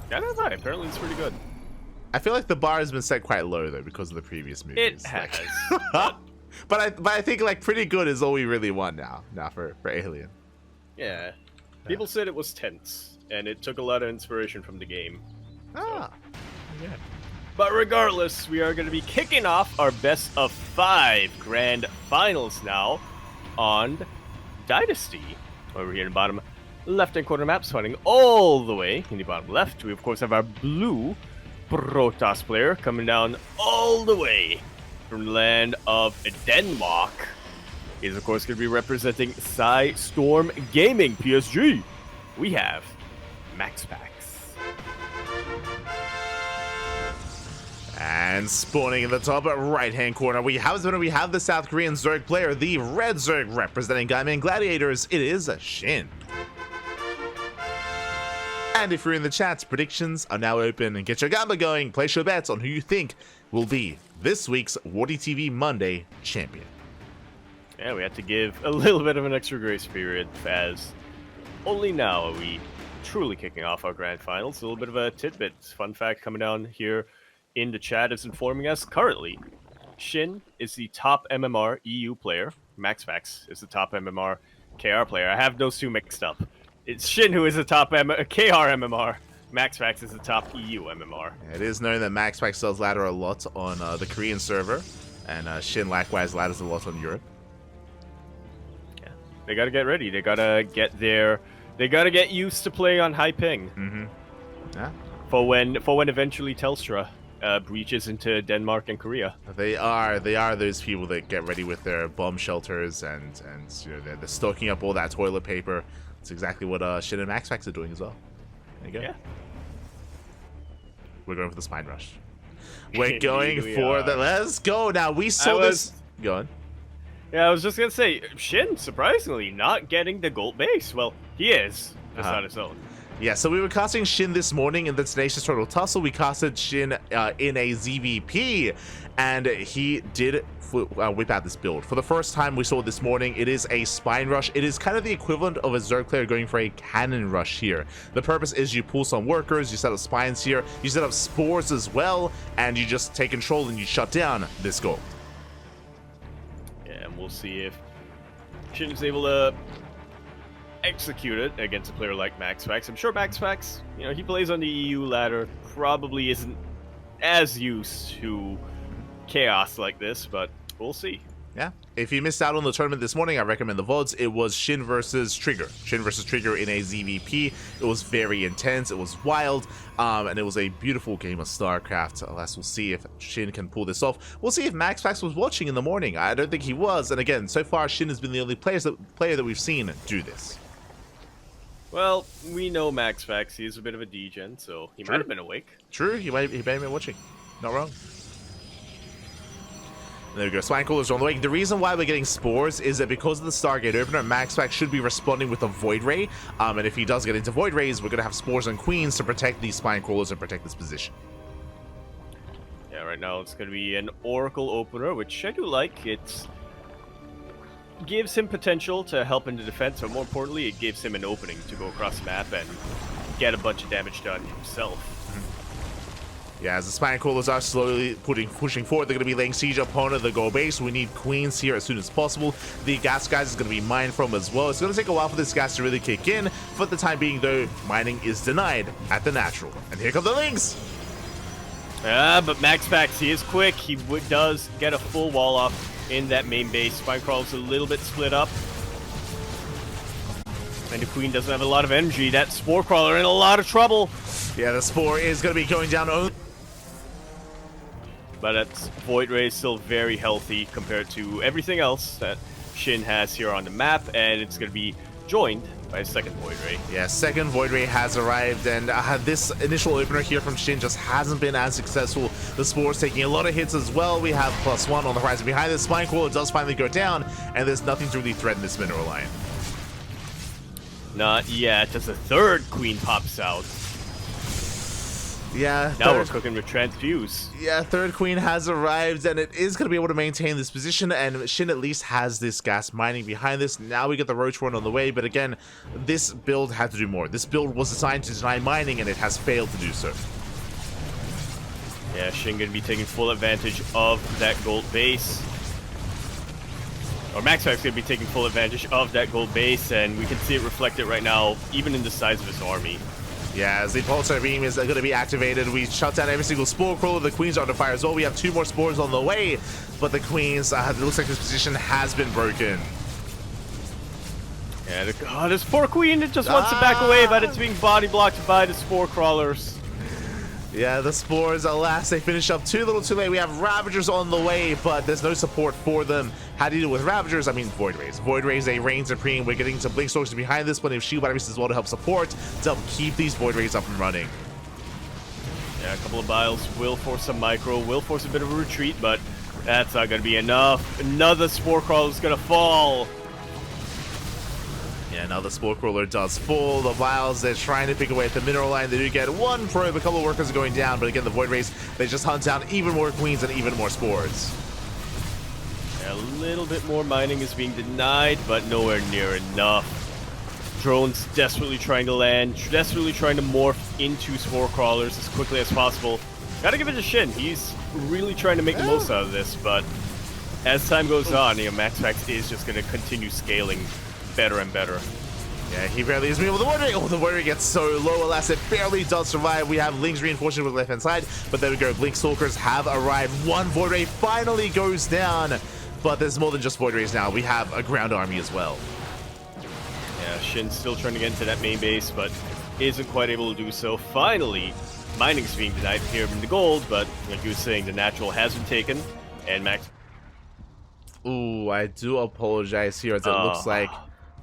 Yeah, not bad. Apparently it's pretty good. I feel like the bar has been set quite low though because of the previous movies. It has. But I think like pretty good is all we really want now for Alien. Yeah. People said it was tense, and it took a lot of inspiration from the game. Ah. Yeah. But regardless, we are going to be kicking off our best of 5 grand finals now on Dynasty. Over here in the bottom left-hand corner map, spawning all the way in the bottom left. We, of course, have our blue Protoss player coming down all the way from the land of Denmark. He's, of course, going to be representing Storm Gaming, PSG. We have MaxPax. And spawning in the top right-hand corner, we have the South Korean Zerg player, the Red Zerg representing Gaiman Gladiators. It is a SHIN. And if you're in the chat, predictions are now open. And get your gamba going. Place your bets on who you think will be this week's WardiTV Monday champion. Yeah, we had to give a little bit of an extra grace period, as only now are we truly kicking off our grand finals. A little bit of a tidbit, fun fact coming down here in the chat is informing us currently SHIN is the top MMR EU player. MaxPax is the top MMR KR player. I have those two mixed up. It's SHIN who is the top KR MMR. MaxPax is the top EU MMR. It is known that MaxPax does ladder a lot on the Korean server, and SHIN likewise ladders a lot on Europe. Yeah, they gotta get ready. They gotta get used to playing on high ping. Mm-hmm. Yeah. For when eventually Telstra breaches into Denmark and Korea. They are those people that get ready with their bomb shelters and you know, they're stocking up all that toilet paper. It's exactly what SHIN and MaxPax are doing as well. There you go. Yeah. We're going for the spine rush. We're going for the... Let's go. Now, we saw this... Go on. Yeah, I was just going to say, SHIN, surprisingly, not getting the gold base. Well, he is. Just on his own. Yeah, so we were casting SHIN this morning in the Tenacious Turtle Tussle. We casted SHIN in a ZVP, and he did whip out this build. For the first time we saw this morning, it is a spine rush. It is kind of the equivalent of a Zerg player going for a cannon rush here. The purpose is you pull some workers, you set up spines here, you set up spores as well, and you just take control and you shut down this gold. Yeah, and we'll see if SHIN is able to execute it against a player like MaxPax. I'm sure MaxPax, you know, he plays on the EU ladder, probably isn't as used to chaos like this, but we'll see. Yeah. If you missed out on the tournament this morning, I recommend the VODs. It was SHIN versus Trigger. SHIN versus Trigger in a ZVP. It was very intense. It was wild. And it was a beautiful game of StarCraft. Alas, we'll see if SHIN can pull this off. We'll see if MaxPax was watching in the morning. I don't think he was. And again, so far, SHIN has been the only player that we've seen do this. Well, we know MaxPax. He is a bit of a degen, so he might have been awake. True. He may have been watching. Not wrong. There we go, Spine Crawlers on the way. The reason why we're getting spores is that because of the Stargate opener, MaxPax should be responding with a Void Ray. And if he does get into Void Rays, we're going to have spores and queens to protect these Spine Crawlers and protect this position. Yeah, right now it's going to be an Oracle opener, which I do like. It gives him potential to help in the defense, but more importantly, it gives him an opening to go across the map and get a bunch of damage done himself. Yeah, as the Spine Crawlers are slowly pushing forward, they're going to be laying siege upon the goal base. We need queens here as soon as possible. The gas guys is going to be mined from as well. It's going to take a while for this gas to really kick in. For the time being, though, mining is denied at the natural. And here come the Lings! Yeah, but MaxPax, he is quick. He does get a full wall off in that main base. Spine Crawler's a little bit split up. And the Queen doesn't have a lot of energy. That Spore Crawler in a lot of trouble. Yeah, the Spore is going to be going down. But that Void Ray is still very healthy compared to everything else that SHIN has here on the map, and it's going to be joined by a second Void Ray. Yeah, second Void Ray has arrived, and this initial opener here from SHIN just hasn't been as successful. The Spore's taking a lot of hits as well. We have +1 on the horizon behind this. Spine Crawler does finally go down, and there's nothing to really threaten this mineral line. Not yet, as the third Queen pops out. Yeah, Now we're cooking with Transfuse. Yeah, third queen has arrived, and it is going to be able to maintain this position, and Shin at least has this gas mining behind this. Now we get the Roach One on the way, but again, this build had to do more. This build was designed to deny mining, and it has failed to do so. Yeah, Shin going to be taking full advantage of that gold base. Or MaxPax going to be taking full advantage of that gold base, and we can see it reflected right now, even in the size of his army. Yeah, as the Pulsar Beam is going to be activated, we shut down every single Spore Crawler. The Queens are under fire as well. We have 2 more Spores on the way, but the Queens, it looks like this position has been broken. Yeah, this poor Queen, it just wants to back away, but it's being body blocked by the Spore Crawlers. Yeah, the Spores, alas, they finish up too little too late. We have Ravagers on the way, but there's no support for them. How do you deal with Ravagers? I mean, Void Rays. Void Rays, they reign supreme. We're getting some Blink Storms behind this, but if Shield Batteries as well to help support, to help keep these Void Rays up and running. Yeah, a couple of Biles will force some micro, will force a bit of a retreat, but that's not going to be enough. Another Spore Crawler is going to fall. Yeah, now the Spore Crawler does fall. The Vials, they're trying to pick away at the mineral line. They do get 1 probe. A couple of workers are going down, but again, the Void Rays, they just hunt down even more Queens and even more Spores. Yeah, a little bit more mining is being denied, but nowhere near enough. Drones desperately trying to land, desperately trying to morph into Spore Crawlers as quickly as possible. Gotta give it to Shin. He's really trying to make the most out of this, but as time goes on, MaxPax is just going to continue scaling better and better. Yeah, he barely is able to Wardi. Oh, the Wardi gets so low, alas, it barely does survive. We have Ling's reinforcing with the left-hand side, but there we go. Blink Stalkers have arrived. 1 Void Ray finally goes down, but there's more than just Void Rays now. We have a ground army as well. Yeah, Shin's still trying to get into that main base, but isn't quite able to do so. Finally, mining's being denied here in the gold, but like you were saying, the natural has been taken, and Max... Ooh, I do apologize here, as it looks like...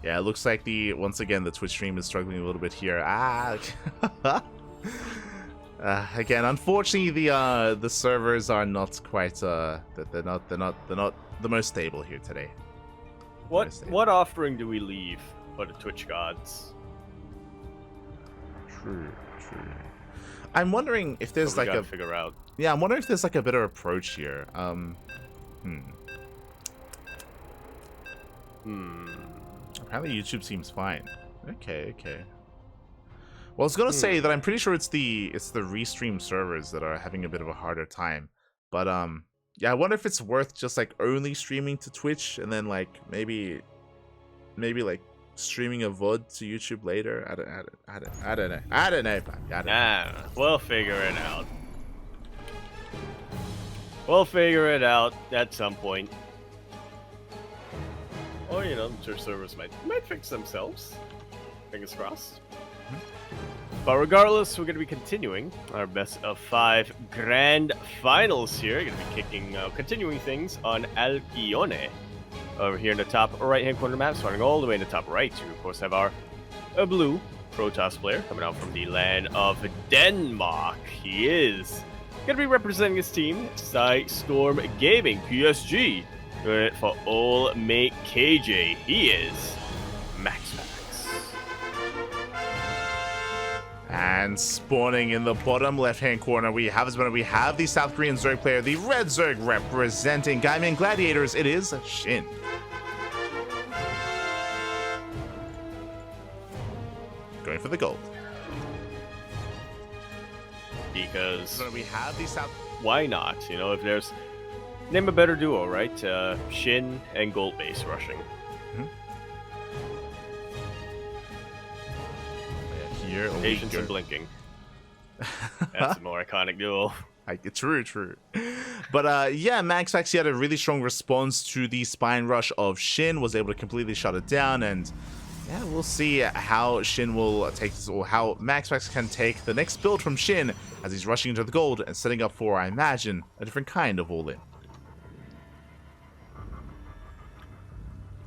Yeah, it looks like once again, the Twitch stream is struggling a little bit here. Again, unfortunately, the servers are not quite, they're not the most stable here today. What offering do we leave for the Twitch gods? True. I'm wondering if there's like figure out. Yeah, I'm wondering if there's like a better approach here. Apparently YouTube seems fine. Okay. Well, I was gonna say that I'm pretty sure it's the restream servers that are having a bit of a harder time. But yeah, I wonder if it's worth just like only streaming to Twitch and then like maybe like streaming a VOD to YouTube later. I don't know. We'll figure it out. We'll figure it out at some point. Or, I'm sure servers might fix themselves. Fingers crossed. But regardless, we're going to be continuing our best of 5 grand finals here. Going to be continuing things on Alcione. Over here in the top right-hand corner map, starting all the way in the top right. We, of course, have our blue Protoss player coming out from the land of Denmark. He is going to be representing his team, Storm Gaming, PSG. For all mate KJ, he is MaxPax. And spawning in the bottom left-hand corner, we have the South Korean Zerg player, the Red Zerg representing Gaiman Gladiators. It is Shin. Going for the gold. Because we have the South. Why not? If there's name a better duo, right? Shin and gold base rushing. Here, Patience and blinking. That's a more iconic duo. True. But yeah, MaxPax, he had a really strong response to the spine rush of Shin, was able to completely shut it down, and yeah, we'll see how Shin will take this, or how MaxPax can take the next build from Shin as he's rushing into the gold and setting up for, I imagine, a different kind of all-in.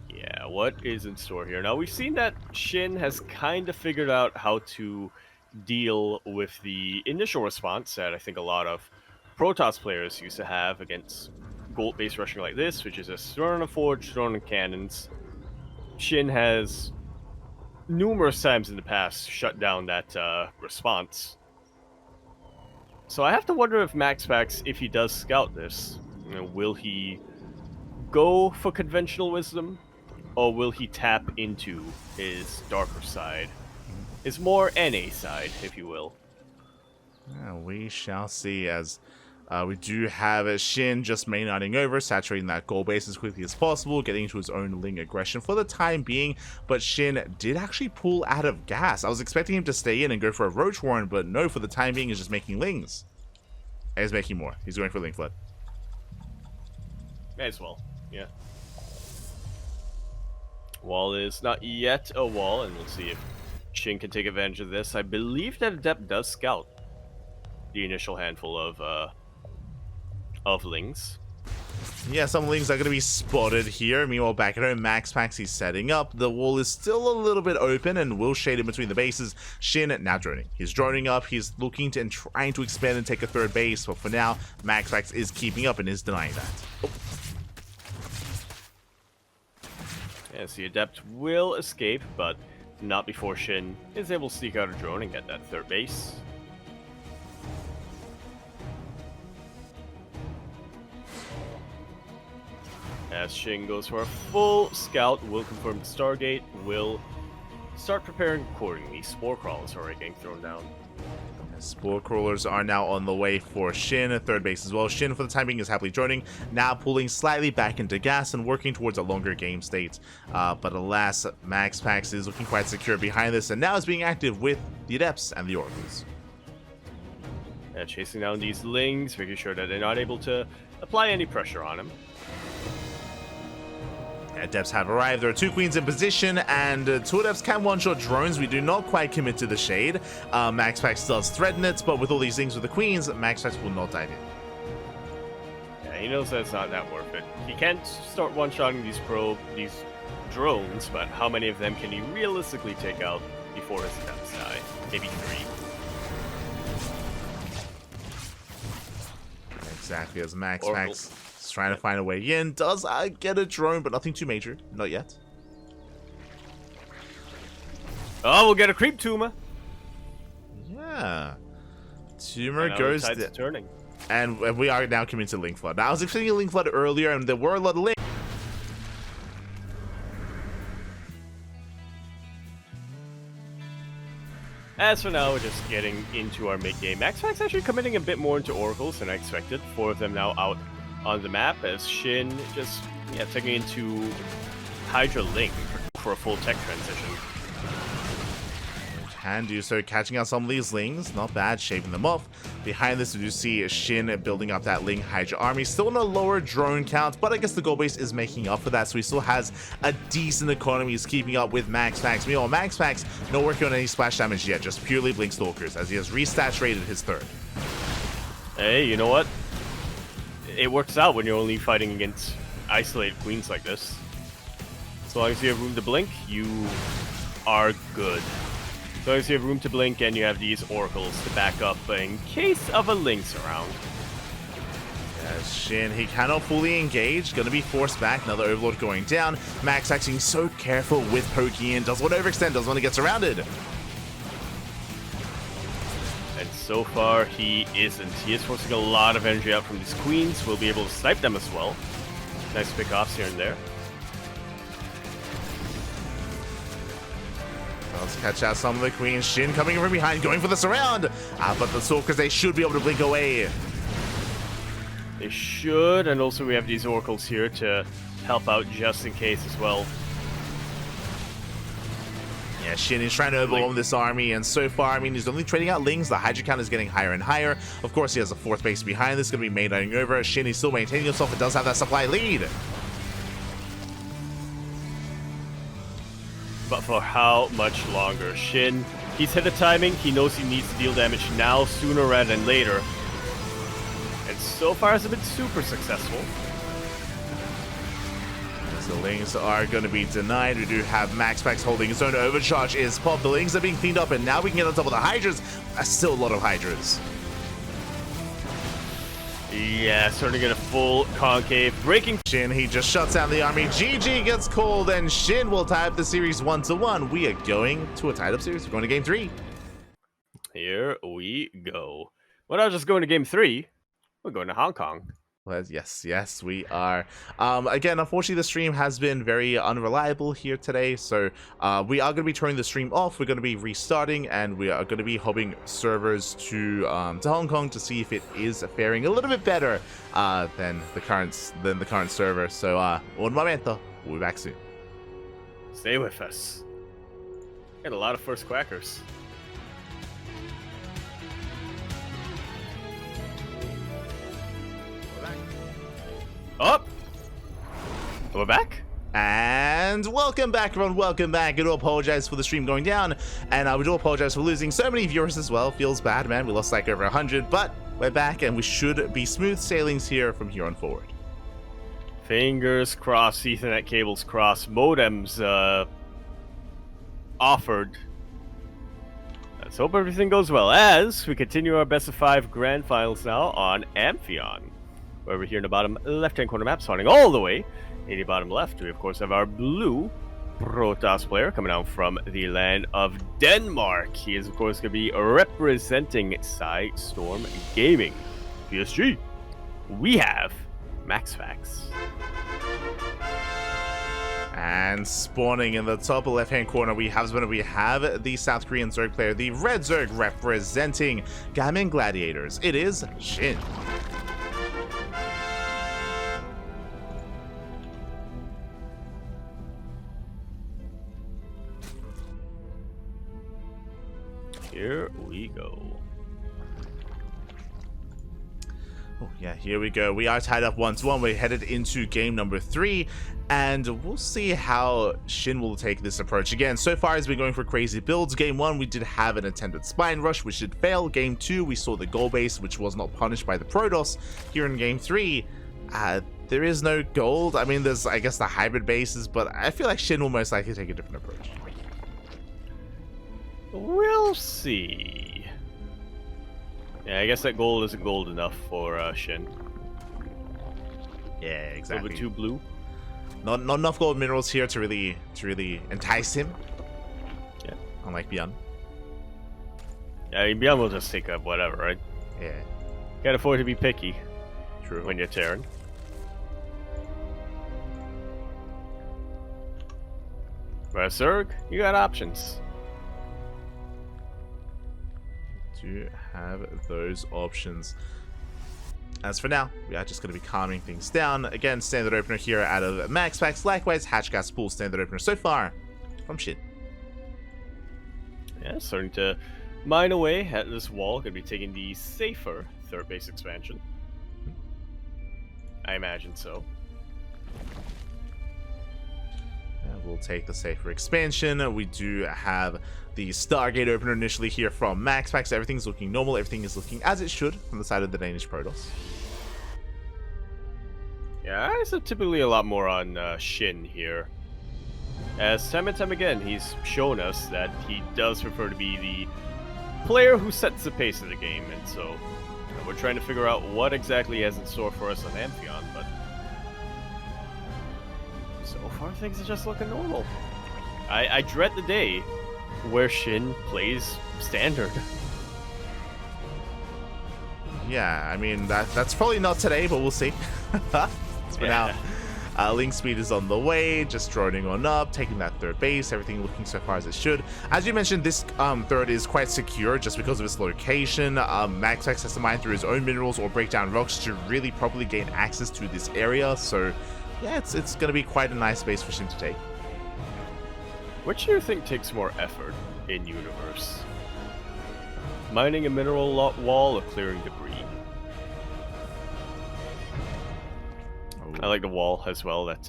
Yeah, what is in store here? Now, we've seen that Shin has kind of figured out how to deal with the initial response that I think a lot of Protoss players used to have against gold-based rushing like this, which is just throwing a forge, throwing in cannons. Shin has numerous times in the past shut down that response. So I have to wonder if MaxPax, if he does scout this, will he go for conventional wisdom, or will he tap into his darker side? His more NA side, if you will. We shall see, as we do have SHIN just mainlining over, saturating that goal base as quickly as possible, getting into his own Ling aggression for the time being, but SHIN did actually pull out of gas. I was expecting him to stay in and go for a Roach Warren, but no, for the time being, he's just making Lings. And he's making more. He's going for Ling Flood. May as well, yeah. Wall is not yet a wall, and we'll see if SHIN can take advantage of this. I believe that Adept does scout the initial handful of Lings. Yeah, some Lings are going to be spotted here. Meanwhile, back at home, MaxPax, he's setting up. The wall is still a little bit open and will shade in between the bases. SHIN now droning. He's droning up. He's looking to and trying to expand and take a third base. But for now, MaxPax is keeping up and is denying that. Oh. Yes, the Adept will escape, but not before SHIN is able to sneak out a drone and get that third base. As SHIN goes for a full scout, will confirm the Stargate, will start preparing accordingly. Spore crawlers are already getting thrown down. Spore crawlers are now on the way for SHIN at third base as well. SHIN, for the time being, is happily droning, now pulling slightly back into gas and working towards a longer game state. But alas, MaxPax is looking quite secure behind this and now is being active with the Adepts and the Oracles. Chasing down these Lings, making sure that they're not able to apply any pressure on him. Adepts have arrived. There are two Queens in position, and two Adepts can one-shot drones. We do not quite commit to the shade. MaxPax does threaten it, but with all these things with the Queens, MaxPax will not dive in. Yeah, he knows that it's not that worth it. He can't start one-shotting these drones, but how many of them can he realistically take out before his Adepts die? Maybe 3. Exactly, as MaxPax is trying to find a way in. Does get a drone, but nothing too major. Not yet. Oh, we'll get a creep tumor. Yeah. Tumor goes... turning. And we are now coming to Link Flood. Now, I was expecting a Link Flood earlier, and there were a lot of Link. As for now, we're just getting into our mid-game. MaxPax actually committing a bit more into Oracles than I expected. 4 of them now out on the map, as SHIN just taking into Hydra Link for a full tech transition. Can do so, catching out some of these Lings. Not bad, shaving them off. Behind this, we do see SHIN building up that Ling Hydra army. Still on a lower drone count, but I guess the goal base is making up for that, so he still has a decent economy. He's keeping up with MaxPax. Meanwhile, MaxPax not working on any splash damage yet, just purely Blink Stalkers, as he has resaturated his third. Hey, you know what? It works out when you're only fighting against isolated Queens like this. As long as you have room to blink, you are good. As long as you have room to blink and you have these Oracles to back up in case of a Lynx around. Yeah, SHIN, he cannot fully engage. Gonna be forced back. Another Overlord going down. Max acting so careful with poking in. Doesn't want to overextend. Doesn't want to get surrounded. And so far, he isn't. He is forcing a lot of energy out from these Queens. We'll be able to snipe them as well. Nice pick-offs here and there. Let's catch out some of the Queens. SHIN coming from behind, going for the surround. But the Stalkers, they should be able to blink away. They should, and also we have these Oracles here to help out just in case as well. Yeah, SHIN is trying to overwhelm this army, and so far, I mean, he's only trading out Lings. The Hydra count is getting higher and higher. Of course, he has a 4th base behind this, going to be made over. SHIN is still maintaining himself and does have that supply lead. But for how much longer? SHIN, he's hit a timing. He knows he needs to deal damage now, sooner rather than later. And so far has been super successful. The Lings are going to be denied. We do have MaxPax holding his own. Overcharge is popped. The Lings are being cleaned up, and now we can get on top of the Hydras. That's still a lot of Hydras. Yeah, starting to get a full concave. Breaking SHIN, he just shuts down the army. GG gets called, and SHIN will tie up the series 1-1. We are going to a tied-up series. We're going to game 3. Here we go. We're not just going to game 3. We're going to Hong Kong. Well, yes, we are. Again, unfortunately, the stream has been very unreliable here today, so we are going to be turning the stream off. We're going to be restarting, and we are going to be hoping servers to Hong Kong to see if it is faring a little bit better than the current server. So, un momento, we'll be back soon. Stay with us. Got a lot of first quackers. Up. We're back. And welcome back, everyone. Welcome back. I do apologize for the stream going down, and we do apologize for losing so many viewers as well. Feels bad, man. We lost like over 100, but we're back, and we should be smooth sailings here from here on forward. Fingers crossed. Ethernet cables crossed. Modems offered. Let's hope everything goes well as we continue our best of 5 grand finals now on Amphion. Over here in the bottom left-hand corner map, starting all the way in the bottom left, we of course have our blue Protoss player coming out from the land of Denmark. He is of course going to be representing Storm Gaming. PSG, we have MaxPax. And spawning in the top left-hand corner, we have the South Korean Zerg player, the Red Zerg representing Gamin Gladiators. It is SHIN. Here we go. Oh yeah, here we go. We are tied up 1-1. We're headed into game number 3, and we'll see how SHIN will take this approach. Again, so far has been going for crazy builds. Game 1, we did have an attempted spine rush, which did fail. Game 2, we saw the gold base, which was not punished by the Protoss. Here in game 3, there is no gold. I mean, there's, I guess, the hybrid bases, but I feel like SHIN will most likely take a different approach. We'll see. Yeah, I guess that gold isn't gold enough for SHIN. Yeah, exactly. A little bit too blue. Not enough gold minerals here to really entice him. Yeah. Unlike Beyond. Yeah, I mean, Beyond will just take up whatever, right? Yeah. Can't afford to be picky. True. When you're Terran. But Zerg, you got options. To have those options. As for now, we are just going to be calming things down. Again, standard opener here out of MaxPax. Likewise, Hatch Gas Pool standard opener so far from SHIN. Yeah, starting to mine away at this wall. Going to be taking the safer third base expansion. I imagine so. We'll take the safer expansion. We do have the Stargate opener initially here from MaxPax. Everything's looking normal. Everything is looking as it should from the side of the Danish Protoss. Yeah, I said typically a lot more on SHIN here. As time and time again, he's shown us that he does prefer to be the player who sets the pace of the game. And so we're trying to figure out what exactly he has in store for us on Amphion, but so far things are just looking normal. I dread the day where SHIN plays standard. Yeah, I mean, that's probably not today, but we'll see. For now, link speed is on the way, just droning on up, taking that third base, everything looking so far as it should. As you mentioned, this third is quite secure just because of its location. MaxPax has to mine through his own minerals or break down rocks to really properly gain access to this area, so yeah, it's going to be quite a nice base for SHIN to take. Which do you think takes more effort in universe? Mining a mineral wall or clearing debris? I like the wall as well that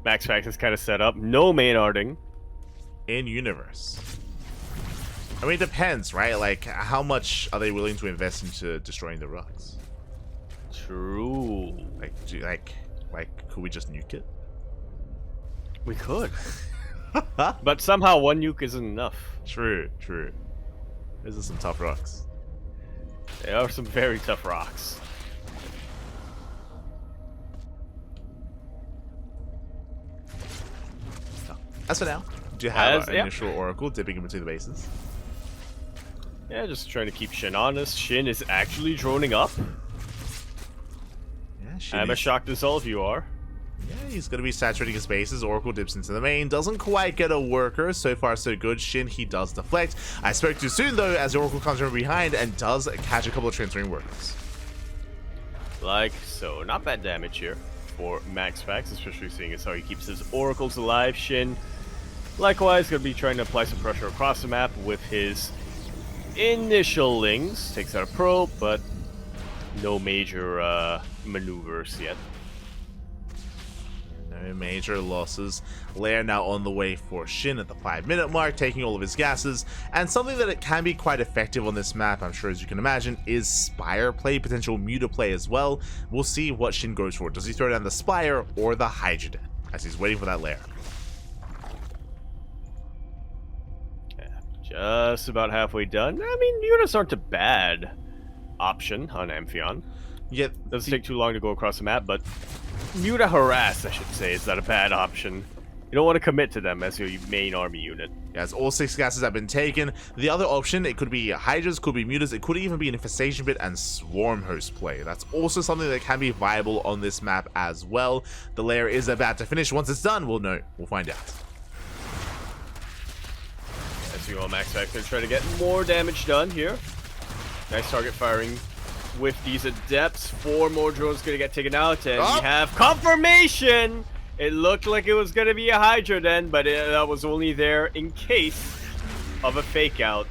MaxPax has kind of set up. No main arting. In universe. I mean, it depends, right? Like, how much are they willing to invest into destroying the rocks? True. Like, could we just nuke it? We could. But somehow one nuke isn't enough. True. Those are some tough rocks. They are some very tough rocks. As for now, do you have an initial oracle dipping in between the bases? Yeah, just trying to keep Shin honest. Shin is actually droning up. Yeah, Shin I'm as shocked as all of you are. Yeah, he's going to be saturating his bases. Oracle dips into the main. Doesn't quite get a worker. So far, so good. Shin, he does deflect. I spoke too soon, though, as Oracle comes from behind and does catch a couple of transferring workers. Like so. Not bad damage here for MaxPax, especially seeing as how he keeps his Oracles alive. Shin, likewise, going to be trying to apply some pressure across the map with his initial lings. Takes out a probe, but no major maneuvers yet. No major losses. Lair now on the way for Shin at the 5-minute mark, taking all of his gases. And something that it can be quite effective on this map, I'm sure as you can imagine, is Spire play, potential Muta play as well. We'll see what Shin goes for. Does he throw down the Spire or the Hydrogen as he's waiting for that Lair? Just about halfway done. I mean, Mutas aren't a bad option on Amphion. Yeah, doesn't take too long to go across the map, but Muta Harass, I should say, is not a bad option. You don't want to commit to them as your main army unit. Yeah, as all 6 gases have been taken. The other option, it could be Hydras, could be Mutas, it could even be an Infestation Pit and Swarm Host play. That's also something that can be viable on this map as well. The layer is about to finish. Once it's done, we'll know. We'll find out. As you all, MaxPax going to try to get more damage done here. Nice target firing with these adepts. 4 more drones going to get taken out, and we have confirmation. It looked like it was going to be a Hydra then, but that was only there in case of a fake out.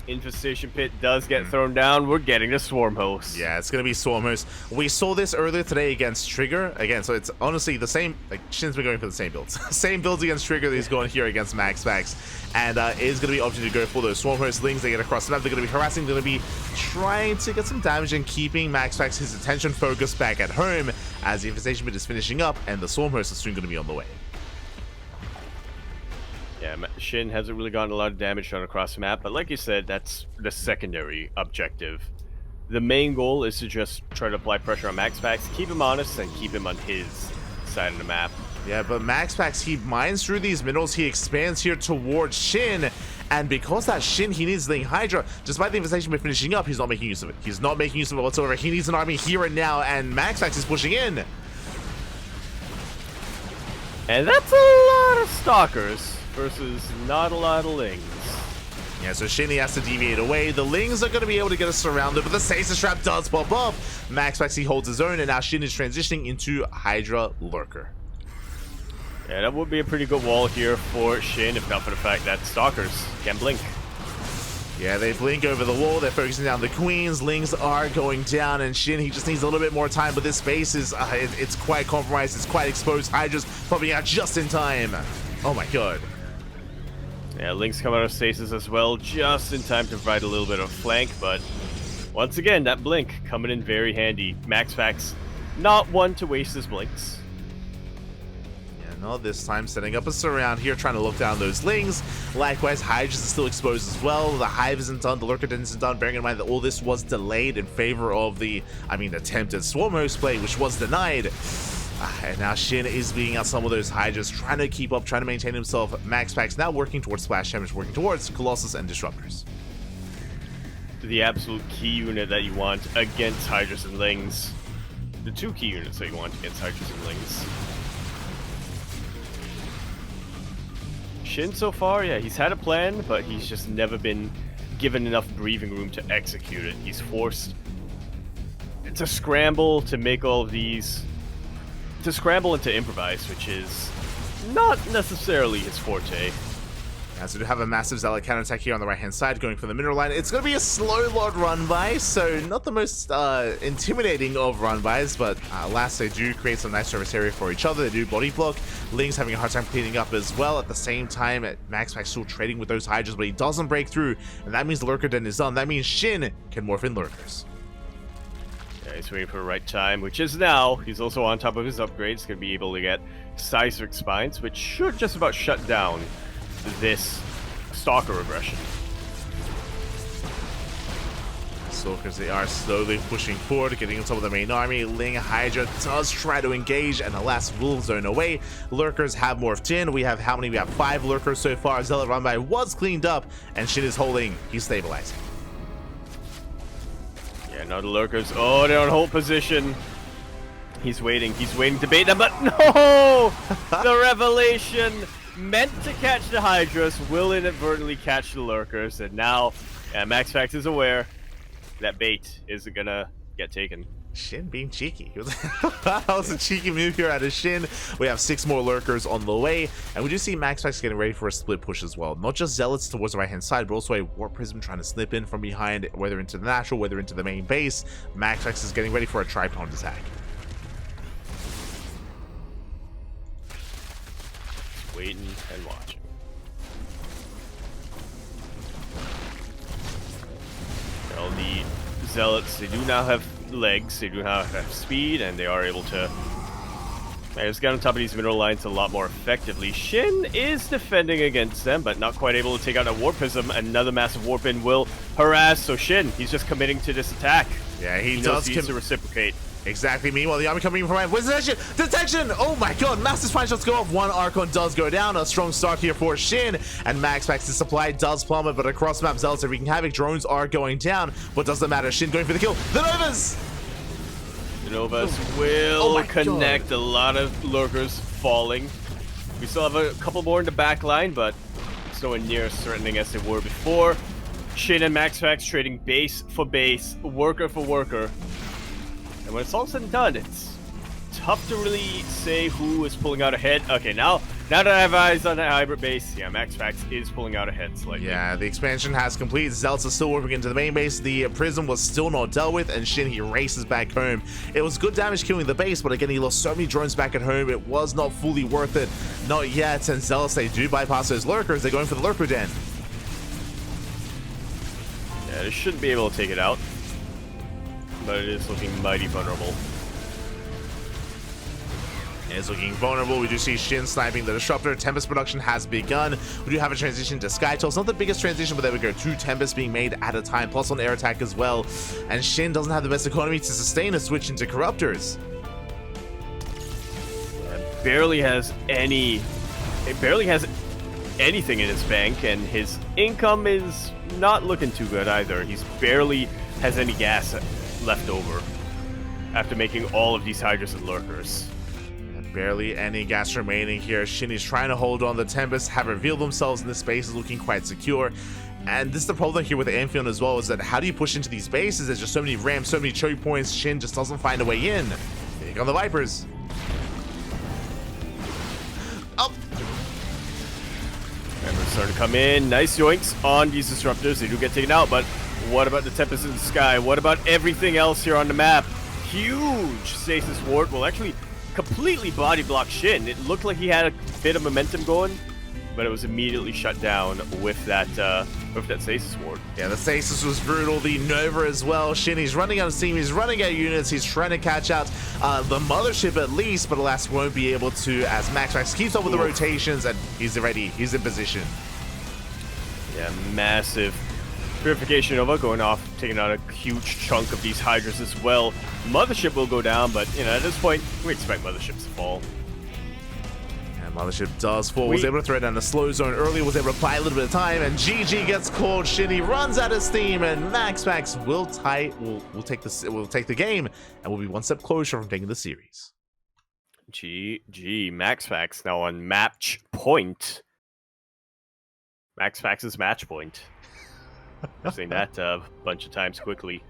Infestation Pit does get thrown down. We're getting the Swarm Host. Yeah, it's going to be Swarm Host. We saw this earlier today against Trigger. Again, so it's honestly the same. Like, Shin's been going for the same builds. Same builds against Trigger that he's going here against MaxPax. And is going to be opting to go for those Swarm Host lings. They get across the map. They're going to be harassing. They're going to be trying to get some damage and keeping MaxPax his attention focused back at home as the Infestation Pit is finishing up and the Swarm Host is soon going to be on the way. Yeah, Shin hasn't really gotten a lot of damage done across the map, but like you said, that's the secondary objective. The main goal is to just try to apply pressure on MaxPax, keep him honest, and keep him on his side of the map. Yeah, but MaxPax, he mines through these minerals, he expands here towards Shin, and because that Shin, he needs Ling Hydra. Despite the Infestation Pit finishing up, he's not making use of it. He's not making use of it whatsoever. He needs an army here and now, and MaxPax is pushing in. And that's a lot of Stalkers versus not a lot of Lings. Yeah, so Shin has to deviate away. The Lings are going to be able to get us surrounded, but the Stasis Trap does pop up. MaxPax, he holds his own, and now Shin is transitioning into Hydra Lurker. Yeah, that would be a pretty good wall here for Shin, if not for the fact that Stalkers can blink. Yeah, they blink over the wall. They're focusing down the Queens. Lings are going down, and Shin, he just needs a little bit more time, but this space is it's quite compromised. It's quite exposed. Hydra's popping out just in time. Oh my god. Yeah, Lings come out of stasis as well, just in time to provide a little bit of flank, but once again, that blink coming in very handy. MaxPax, not one to waste his blinks. Yeah, not this time, setting up a surround here, trying to look down those Lings. Likewise, Hydras is still exposed as well. The Hive isn't done, the Lurker isn't done, bearing in mind that all this was delayed in favor of the, attempted Swarm Host play, which was denied. And now Shin is beating out some of those Hydras, trying to keep up, trying to maintain himself. MaxPax now working towards Splash Damage, working towards Colossus and Disruptors. The absolute key unit that you want against Hydras and Lings. The 2 key units that you want against Hydras and Lings. Shin so far, yeah, he's had a plan, but he's just never been given enough breathing room to execute it. He's forced to scramble to make all of these... to scramble and to improvise, which is not necessarily his forte. Yeah, so we have a massive Zealot counterattack here on the right-hand side, going for the mineral line. It's going to be a slow load run-by, so not the most intimidating of run-bys, but alas, they do create some nice service area for each other. They do body block. Ling's having a hard time cleaning up as well. At the same time, MaxPax still trading with those Hydras, but he doesn't break through, and that means the Lurker Den is done. That means Shin can morph in Lurkers. Yeah, he's waiting for the right time, which is now. He's also on top of his upgrades, going to be able to get Seismic Spines, which should just about shut down this Stalker aggression. Stalkers, they are slowly pushing forward, getting on top of the main army. Ling Hydra does try to engage, and alas, will zone away. Lurkers have morphed in. We have how many? We have 5 Lurkers so far. Zealot run by was cleaned up, and Shin is holding. He's stabilizing. Yeah, now the lurkers. Oh, they're on hold position. He's waiting to bait them, but no! The revelation meant to catch the Hydras will inadvertently catch the lurkers, and now MaxPax is aware that bait isn't gonna get taken. SHIN being cheeky. That was a cheeky move here out of SHIN. We have 6 more lurkers on the way, and we do see MaxPax getting ready for a split push as well. Not just zealots towards the right hand side, but also a warp prism trying to slip in from behind, whether into the natural, whether into the main base. MaxPax is getting ready for a tri-pronged attack. Waiting and watching. Well, the zealots, they do now have legs, they do now have speed, and they are able to just get on top of these mineral lines a lot more effectively. SHIN is defending against them, but not quite able to take out a warp prism. Another massive warp in will harass, so SHIN, he's just committing to this attack. Yeah, he knows he needs to reciprocate. Exactly. Meanwhile, the army coming in from behind. Where's the detection? Oh my god, massive spine shots go off. One Archon does go down. A strong start here for SHIN, and MaxPax's supply does plummet, but across map Zealots are wreaking havoc. Drones are going down, but doesn't matter. SHIN going for the kill. The Novas! The Novas will connect. A lot of lurkers falling. We still have a couple more in the back line, but it's nowhere near as threatening as they were before. SHIN and MaxPax trading base for base, worker for worker. And when it's all said and done, it's tough to really say who is pulling out ahead. Okay, now that I have eyes on that hybrid base, yeah, MaxPax is pulling out ahead slightly. Yeah, the expansion has completed. Zealots are still working into the main base. The prism was still not dealt with, and SHIN, he races back home. It was good damage killing the base, but again, he lost so many drones back at home. It was not fully worth it. Not yet, and Zealots, they do bypass those lurkers. They're going for the lurker den. Yeah, they shouldn't be able to take it out, but it is looking mighty vulnerable. It's looking vulnerable. We do see SHIN sniping the Disruptor. Tempest production has begun. We do have a transition to Skytoll. It's not the biggest transition, but there we go. 2 Tempests being made at a time, plus on air attack as well. And SHIN doesn't have the best economy to sustain a switch into Corruptors. It barely has anything in his bank, and his income is not looking too good either. He's barely has any gas left over after making all of these Hydras and Lurkers. Barely any gas remaining here. SHIN is trying to hold on. The Tempests have revealed themselves, and this base is looking quite secure. And this is the problem here with the Amphion as well, is that how do you push into these bases? There's just so many ramps, so many choke points. SHIN just doesn't find a way in. Big on the Vipers. Up. Members starting to come in. Nice yoinks on these Disruptors. They do get taken out, but what about the Tempest in the sky? What about everything else here on the map? Huge stasis ward will actually completely body block SHIN. It looked like he had a bit of momentum going, but it was immediately shut down with that stasis ward. Yeah, the stasis was brutal. The Nova as well. SHIN, he's running out of steam. He's running out of units. He's trying to catch out the mothership at least, but alas, won't be able to as MaxPax keeps up with the rotations, and he's ready. He's in position. Yeah, massive Purification Nova going off, taking out a huge chunk of these Hydras as well. Mothership will go down, but you know, at this point, we expect Motherships to fall. And Mothership does fall. Was able to throw down the slow zone earlier, was able to apply a little bit of time, and GG gets called. SHIN runs out of steam, and MaxPax will take the game, and will be one step closer from taking the series. GG, MaxPax now on match point. MaxPax's match point. I've seen that a bunch of times quickly.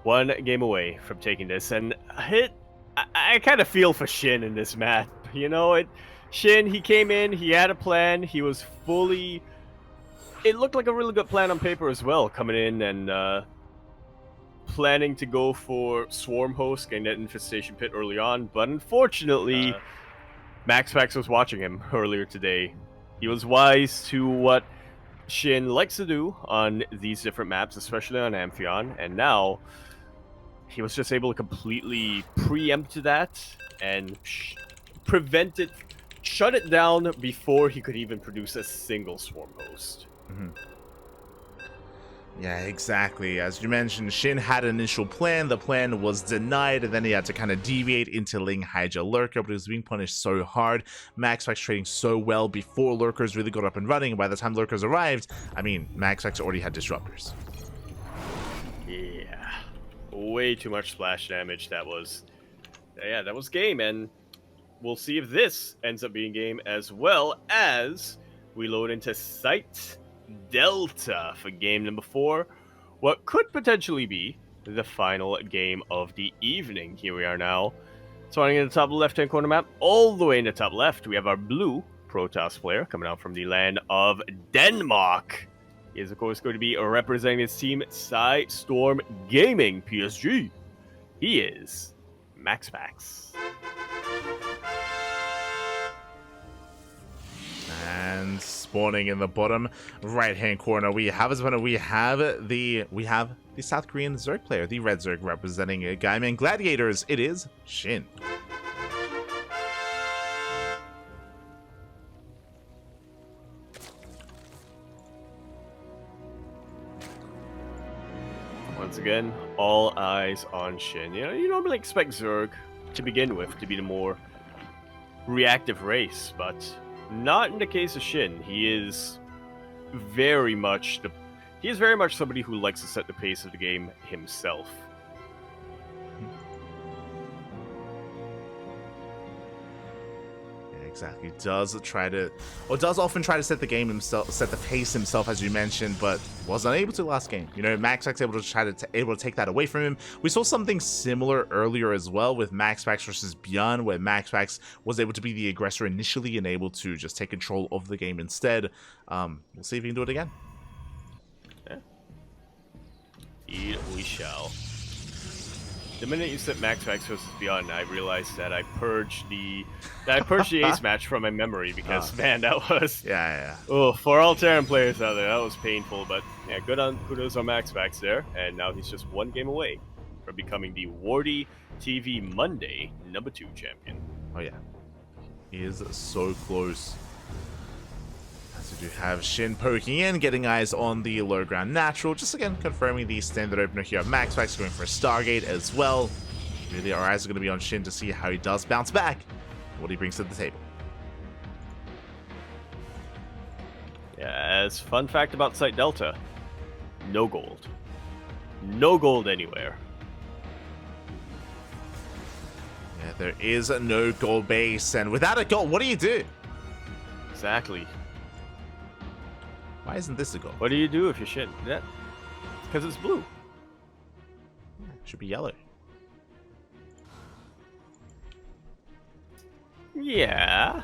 One game away from taking this, and I kind of feel for SHIN in this map. You know, SHIN, he came in, he had a plan, he was fully... It looked like a really good plan on paper as well, coming in and planning to go for Swarm Host, getting that Infestation Pit early on, but unfortunately, MaxPax was watching him earlier today. He was wise to what SHIN likes to do on these different maps, especially on Amphion, and now he was just able to completely preempt that and prevent it, shut it down before he could even produce a single Swarm Host. Yeah, exactly. As you mentioned, SHIN had an initial plan. The plan was denied, and then he had to kind of deviate into Ling Hydra Lurker, but he was being punished so hard. MaxPax trading so well before Lurkers really got up and running, and by the time Lurkers arrived, I mean, MaxPax already had Disruptors. Yeah. Way too much splash damage. That was game, and we'll see if this ends up being game as well as we load into Site Delta for game number 4. What could potentially be the final game of the evening. Here we are now. Spawning in the top left-hand corner map, all the way in the top left, we have our blue Protoss player coming out from the land of Denmark. He is, of course, going to be representing his team, Storm Gaming PSG. He is MaxPax. And spawning in the bottom right-hand corner, we have the South Korean Zerg player, the Red Zerg representing Gaiman Gladiators. It is SHIN. Once again, all eyes on SHIN. You know, you normally expect Zerg to begin with to be the more reactive race, but not in the case of SHIN. He is very much somebody who likes to set the pace of the game himself. Yeah, exactly. Does often try to set the game himself, set the pace himself, as you mentioned, but was unable to last game. You know, MaxPax able to take that away from him. We saw something similar earlier as well with MaxPax versus Bjorn, where MaxPax was able to be the aggressor initially and able to just take control of the game instead. We'll see if he can do it again. Yeah. We shall. The minute you said MaxPax versus Beyond, I realized that I purged the Ace match from my memory because man, that was Oh, for all Terran players out there, that was painful. But yeah, kudos on MaxPax there, and now he's just one game away from becoming the WardiTV Monday #2 champion. Oh yeah, he is so close. As we do have SHIN poking in, getting eyes on the low ground natural. Just again, confirming the standard opener here. MaxPax going for a Stargate as well. Really, our eyes are going to be on SHIN to see how he does bounce back, what he brings to the table. Yeah, as fun fact about Site Delta, no gold. No gold anywhere. Yeah, there is no gold base, and without a gold, what do you do? Exactly. Why isn't this a goal? What do you do if you're SHIN? Yeah, because it's blue. Should be yellow. Yeah.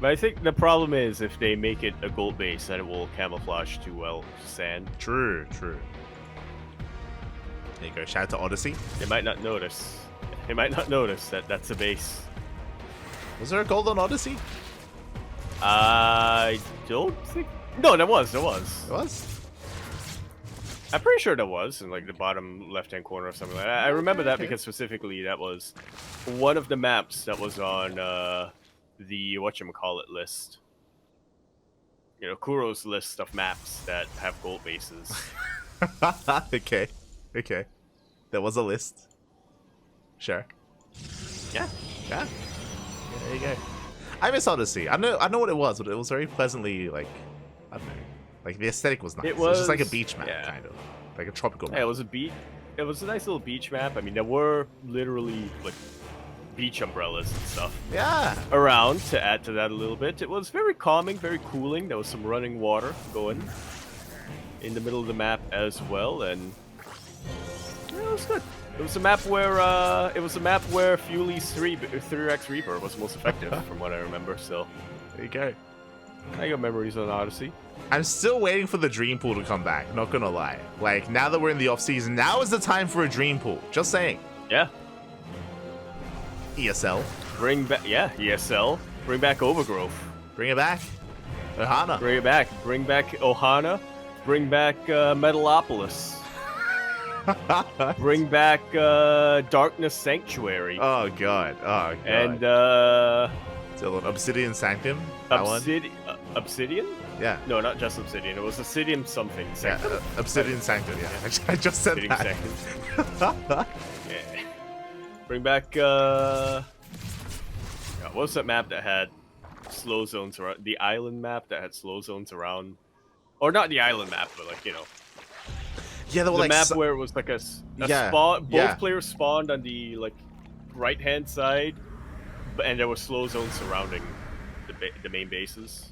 But I think the problem is if they make it a gold base, then it will camouflage too well to sand. True. There you go. Shout out to Odyssey. They might not notice. They might not notice that that's a base. Was there a gold on Odyssey? I don't think... No, there was. It was? I'm pretty sure there was, in like the bottom left-hand corner or something like that. I remember that because specifically that was one of the maps that was on the whatchamacallit list. You know, Kuro's list of maps that have gold bases. Okay. There was a list. Sure. Yeah. There you go. I miss Odyssey. I know what it was, but it was very pleasantly, like, I don't know. Like, the aesthetic was nice. It was just like a beach map, kind of. Like a tropical map. Yeah, it was a beach. It was a nice little beach map. I mean, there were literally, like, beach umbrellas and stuff around to add to that a little bit. It was very calming, very cooling. There was some running water going in the middle of the map as well, and yeah, it was good. It was a map where Fuely's 3x Reaper was most effective, from what I remember. So there you go. I got memories on Odyssey. I'm still waiting for the Dream Pool to come back. Not gonna lie. Like, now that we're in the off season, now is the time for a Dream Pool. Just saying. Yeah. ESL. Bring back, ESL. Bring back Overgrowth. Bring it back. Ohana. Bring it back. Bring back Ohana. Bring back Metalopolis. Bring back Darkness Sanctuary. Oh god. And Obsidian Sanctum. Obsidian? Yeah. No, not just Obsidian. It was Obsidian something. Sanctum? Yeah, Obsidian Sanctum. Yeah, I just said Obsidian that. Sanctum. Yeah. Bring back. What was that map that had slow zones around? The island map that had slow zones around, or not the island map, but like, you know. Yeah, there were the like map where it was like a yeah, spawn. yeah. Both players spawned on the like right-hand side, and there were slow zones surrounding the main bases.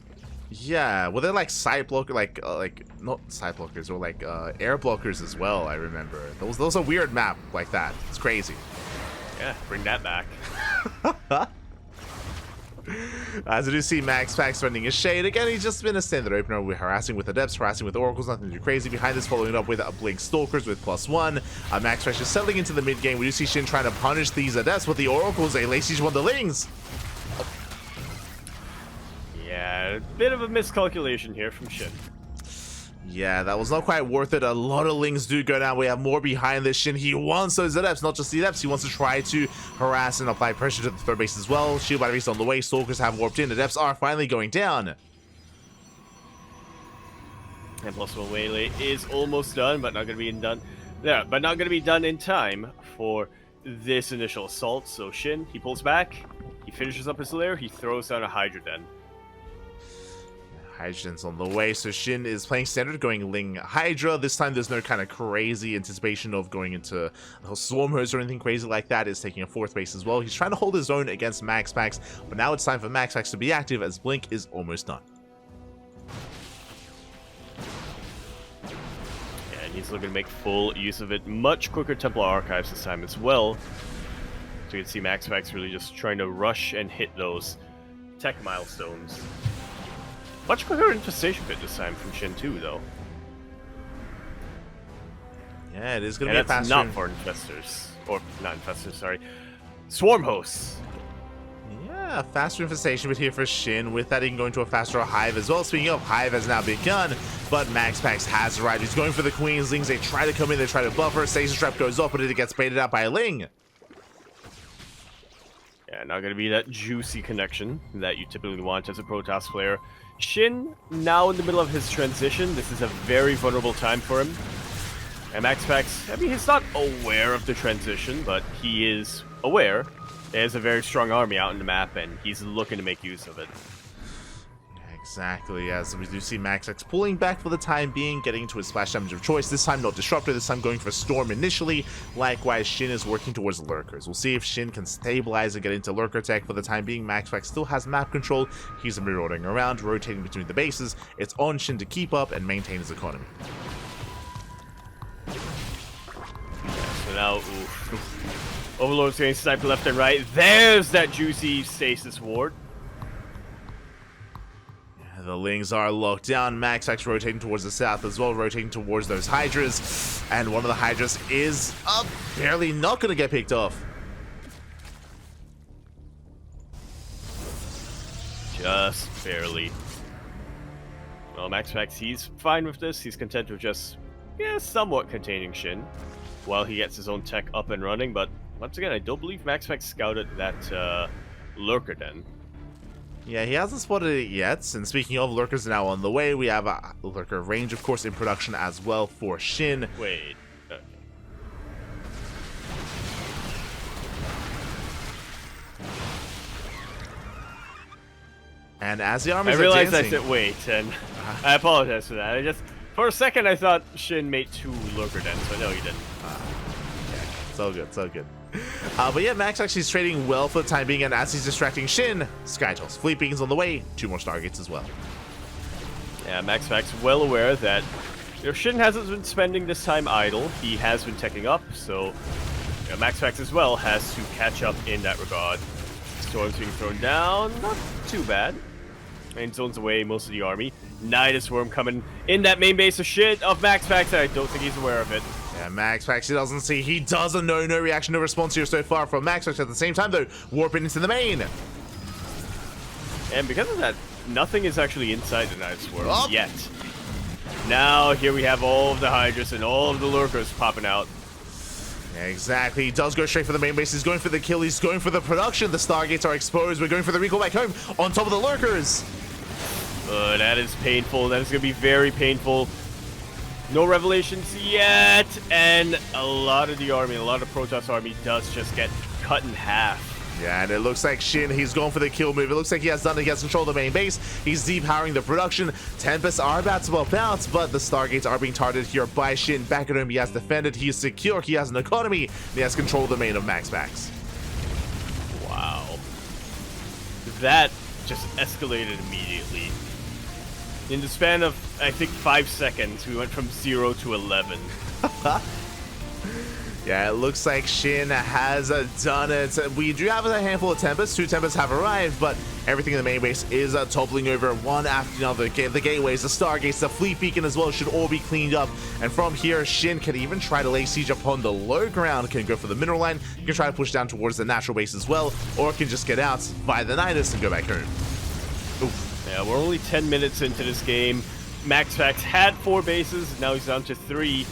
Yeah, well, they're like side blocker, like not side blockers, or like air blockers as well. I remember those are weird map like that. It's crazy. Yeah, bring that back. As we do see MaxPax running his shade again, he's just been a standard opener. We're harassing with Adepts, harassing with Oracles, nothing too crazy. Behind this, following it up with a Blink Stalkers with +1. MaxPax is settling into the mid game. We do see Shin trying to punish these Adepts with the Oracles, a late siege Wonderlings. Yeah, a bit of a miscalculation here from Shin. Yeah, that was not quite worth it. A lot of Lings do go down. We have more behind this. Shin, he wants those Adepts, not just the Adepts. He wants to try to harass and apply pressure to the third base as well. Shield batteries on the way. Stalkers have warped in. Adepts are finally going down. And +1 Waylay is almost done, but not going to be done. Yeah, but not going to be done in time for this initial assault. So Shin, he pulls back. He finishes up his lair. He throws down a Hydra Den. Hydra's on the way, so Shin is playing standard, going Ling Hydra. This time there's no kind of crazy anticipation of going into Swarm Hose or anything crazy like that. Is taking a fourth base as well. He's trying to hold his own against MaxPax, but now it's time for MaxPax to be active as Blink is almost done. Yeah, and he's looking to make full use of it. Much quicker Templar Archives this time as well. So you can see MaxPax really just trying to rush and hit those tech milestones. Much quicker Infestation Pit this time from Shin 2, though. Yeah, it is going to be a that's faster... not for infestors. Or, not infestors, sorry. Swarm hosts. Yeah, faster Infestation Pit here for Shin. With that, he can go into a faster Hive as well. Speaking of, Hive has now begun, but MaxPax has arrived. He's going for the Queens. Lings, they try to come in, they try to buffer. Stasis Trap goes off, but it gets baited out by a Ling. Yeah, not going to be that juicy connection that you typically want as a Protoss player. Shin, now in the middle of his transition, this is a very vulnerable time for him. And MaxPax, I mean, he's not aware of the transition, but he is aware. There's a very strong army out in the map, and he's looking to make use of it. Exactly, as we do see MaxPax pulling back for the time being, getting into his splash damage of choice. This time not Disruptor, this time going for Storm initially. Likewise, Shin is working towards Lurkers. We'll see if Shin can stabilize and get into Lurker tech. For the time being, MaxPax still has map control. He's going to be rolling around, rotating between the bases. It's on Shin to keep up and maintain his economy. Yeah, so now, oof. Overlord's getting sniped left and right. There's that juicy Stasis Ward. The Lings are locked down. MaxPax rotating towards the south as well, rotating towards those Hydras. And one of the Hydras is barely not going to get picked off. Just barely. Well, MaxPax, he's fine with this. He's content with just, yeah, somewhat containing Shin while he gets his own tech up and running. But once again, I don't believe MaxPax scouted that Lurker Den. Yeah, he hasn't spotted it yet. And speaking of, Lurkers now on the way. We have a Lurker range, of course, in production as well for Shin. Wait. Okay. And as the armies I realized are dancing, I said wait, and I apologize for that. I just, for a second, I thought Shin made 2 Lurker Dens, but no, he didn't. yeah, so good, so good. But yeah, Max actually is trading well for the time being, and as he's distracting Shin, Skytoss Fleet Beacons on the way, 2 more Stargates as well. Yeah, MaxPax well aware that Shin hasn't been spending this time idle. He has been teching up, so MaxPax as well has to catch up in that regard. Storm's being thrown down, not too bad. And zones away most of the army. Nidus Worm coming in that main base of shit of MaxPax. I don't think he's aware of it. Yeah, MaxPax, he doesn't see. He doesn't know. No reaction, no response here so far from MaxPax. At the same time, though, warping into the main. And because of that, nothing is actually inside the Nidus Worm yet. Now, here we have all of the Hydras and all of the Lurkers popping out. Yeah, exactly. He does go straight for the main base. He's going for the kill. He's going for the production. The Stargates are exposed. We're going for the recall back home on top of the Lurkers. That is painful. That is going to be very painful. No revelations yet. And a lot of the army, a lot of Protoss army does just get cut in half. Yeah, and it looks like Shin, he's going for the kill move. It looks like he has done it. He has control of the main base. He's depowering the production. Tempests are about to pop out, but the Stargates are being targeted here by Shin. Back at him, he has defended. He is secure. He has an economy. He has control of the main of MaxPax. Wow. That just escalated immediately. In the span of, I think, 5 seconds, we went from 0 to 11. Yeah, it looks like Shin has done it. We do have a handful of Tempests. 2 Tempests have arrived, but everything in the main base is toppling over one after another. The gateways, the Stargates, the Fleet Beacon as well should all be cleaned up. And from here, Shin can even try to lay siege upon the low ground, can go for the mineral line, you can try to push down towards the natural base as well, or can just get out by the Nidus and go back home. Oof. Yeah, we're only 10 minutes into this game. MaxPax had 4 bases, now he's down to 3.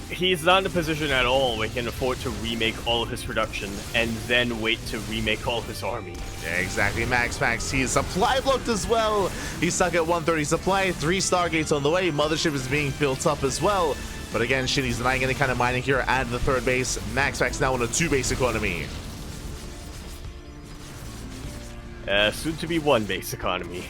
He's not in a position at all where he can afford to remake all of his production and then wait to remake all of his army. Yeah, exactly. MaxPax, he's supply blocked as well. He's stuck at 130 supply, 3 Stargates on the way. Mothership is being built up as well. But again, Shin, he's denying any kind of mining here at the 3rd base. MaxPax now on a 2-base economy. Soon to be 1-base economy.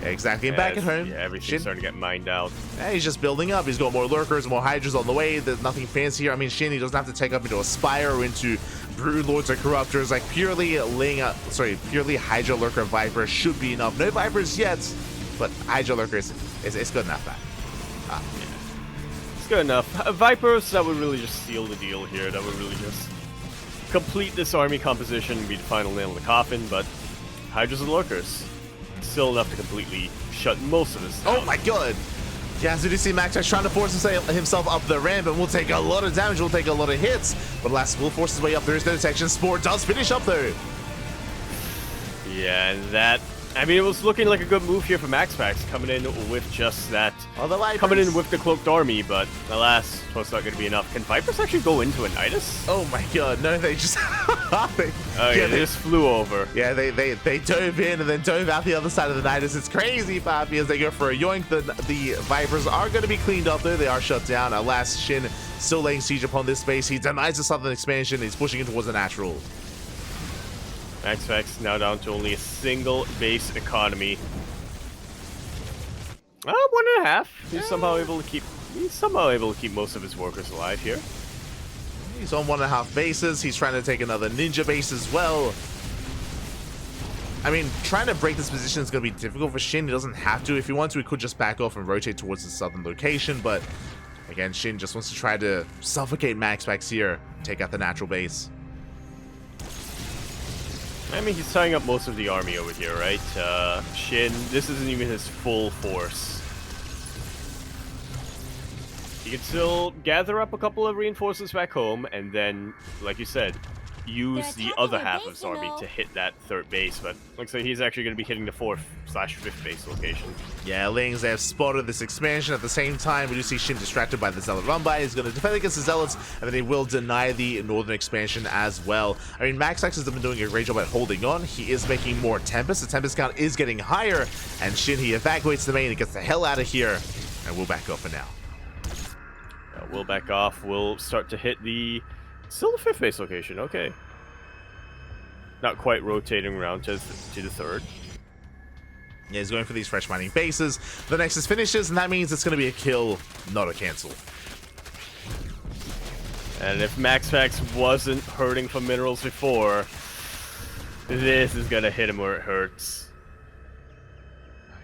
Exactly, and back at home, yeah, everything's Shin, starting to get mined out. yeah, he's just building up. He's got more lurkers, more hydras on the way. There's nothing fancy here. I mean, Shin, he doesn't have to take up into Aspire or into Brood Lords or Corruptors. Like purely purely Hydra Lurker Viper should be enough. No Vipers yet, but Hydra Lurkers it's good enough. Yeah. It's good enough. Vipers, that would really just seal the deal here. That would really just complete this army composition and be the final nail in the coffin. But Hydras and Lurkers, still enough to completely shut most of this down. Oh my god! Yeah, so you see MaxPax trying to force himself up the ramp, and will take a lot of damage, will take a lot of hits, but alas, will force his way up. There is no detection. Spore does finish up though. Yeah, and that, I mean, it was looking like a good move here for MaxPax, coming in with just that. Oh, the Vipers. Coming in with the cloaked army, but alas, it's not going to be enough. Can Vipers actually go into a Nidus? Oh my god, no, they just... they just flew over. Yeah, they dove in and then dove out the other side of the Nidus. It's crazy, Papi, as they go for a yoink. The Vipers are going to be cleaned up, though. They are shut down. Alas, Shin still laying siege upon this base. He denies the southern expansion. He's pushing it towards the natural. MaxPax now down to only a single base economy. 1.5. He's somehow able to keep most of his workers alive here. He's on 1.5 bases. He's trying to take another ninja base as well. I mean, trying to break this position is going to be difficult for Shin. He doesn't have to. If he wants to, he could just back off and rotate towards the southern location. But again, Shin just wants to try to suffocate MaxPax here, take out the natural base. I mean, he's tying up most of the army over here, right? Shin, this isn't even his full force. He can still gather up a couple of reinforcements back home, and then, like you said, use the other half of his army to hit that 3rd base, but looks like he's actually going to be hitting the 4th/5th base location. Yeah, Lings, they have spotted this expansion. At the same time, we do see Shin distracted by the Zealot run by. He's going to defend against the Zealots, and then he will deny the northern expansion as well. I mean, MaxPax has been doing a great job at holding on. He is making more Tempests. The Tempest count is getting higher, and Shin, he evacuates the main and gets the hell out of here, and we'll back off for now. We'll back off. We'll start to hit the... Still the 5th base location, okay. Not quite rotating around to the 3rd. Yeah, he's going for these fresh mining bases. The Nexus finishes, and that means it's going to be a kill, not a cancel. And if MaxPax wasn't hurting from minerals before, this is going to hit him where it hurts.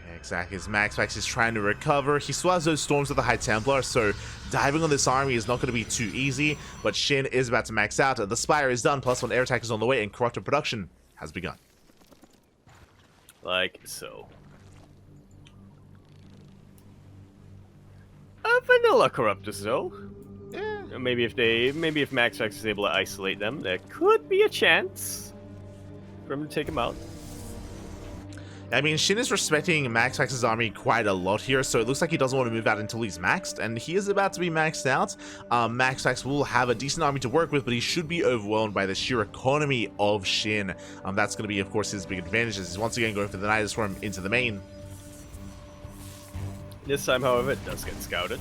Yeah, exactly. As MaxPax is trying to recover, he still has those storms with the High Templar, so diving on this army is not going to be too easy. But Shin is about to max out. The Spire is done, plus 1 air attack is on the way, and corrupted production has begun. Like so. A vanilla Corruptus, though. Yeah. Maybe if MaxPax is able to isolate them, there could be a chance for him to take him out. I mean, Shin is respecting MaxPax's army quite a lot here, so it looks like he doesn't want to move out until he's maxed, and he is about to be maxed out. MaxPax will have a decent army to work with, but he should be overwhelmed by the sheer economy of Shin. That's going to be, of course, his big advantage, as he's once again going for the Nidus Swarm into the main. This time, however, it does get scouted.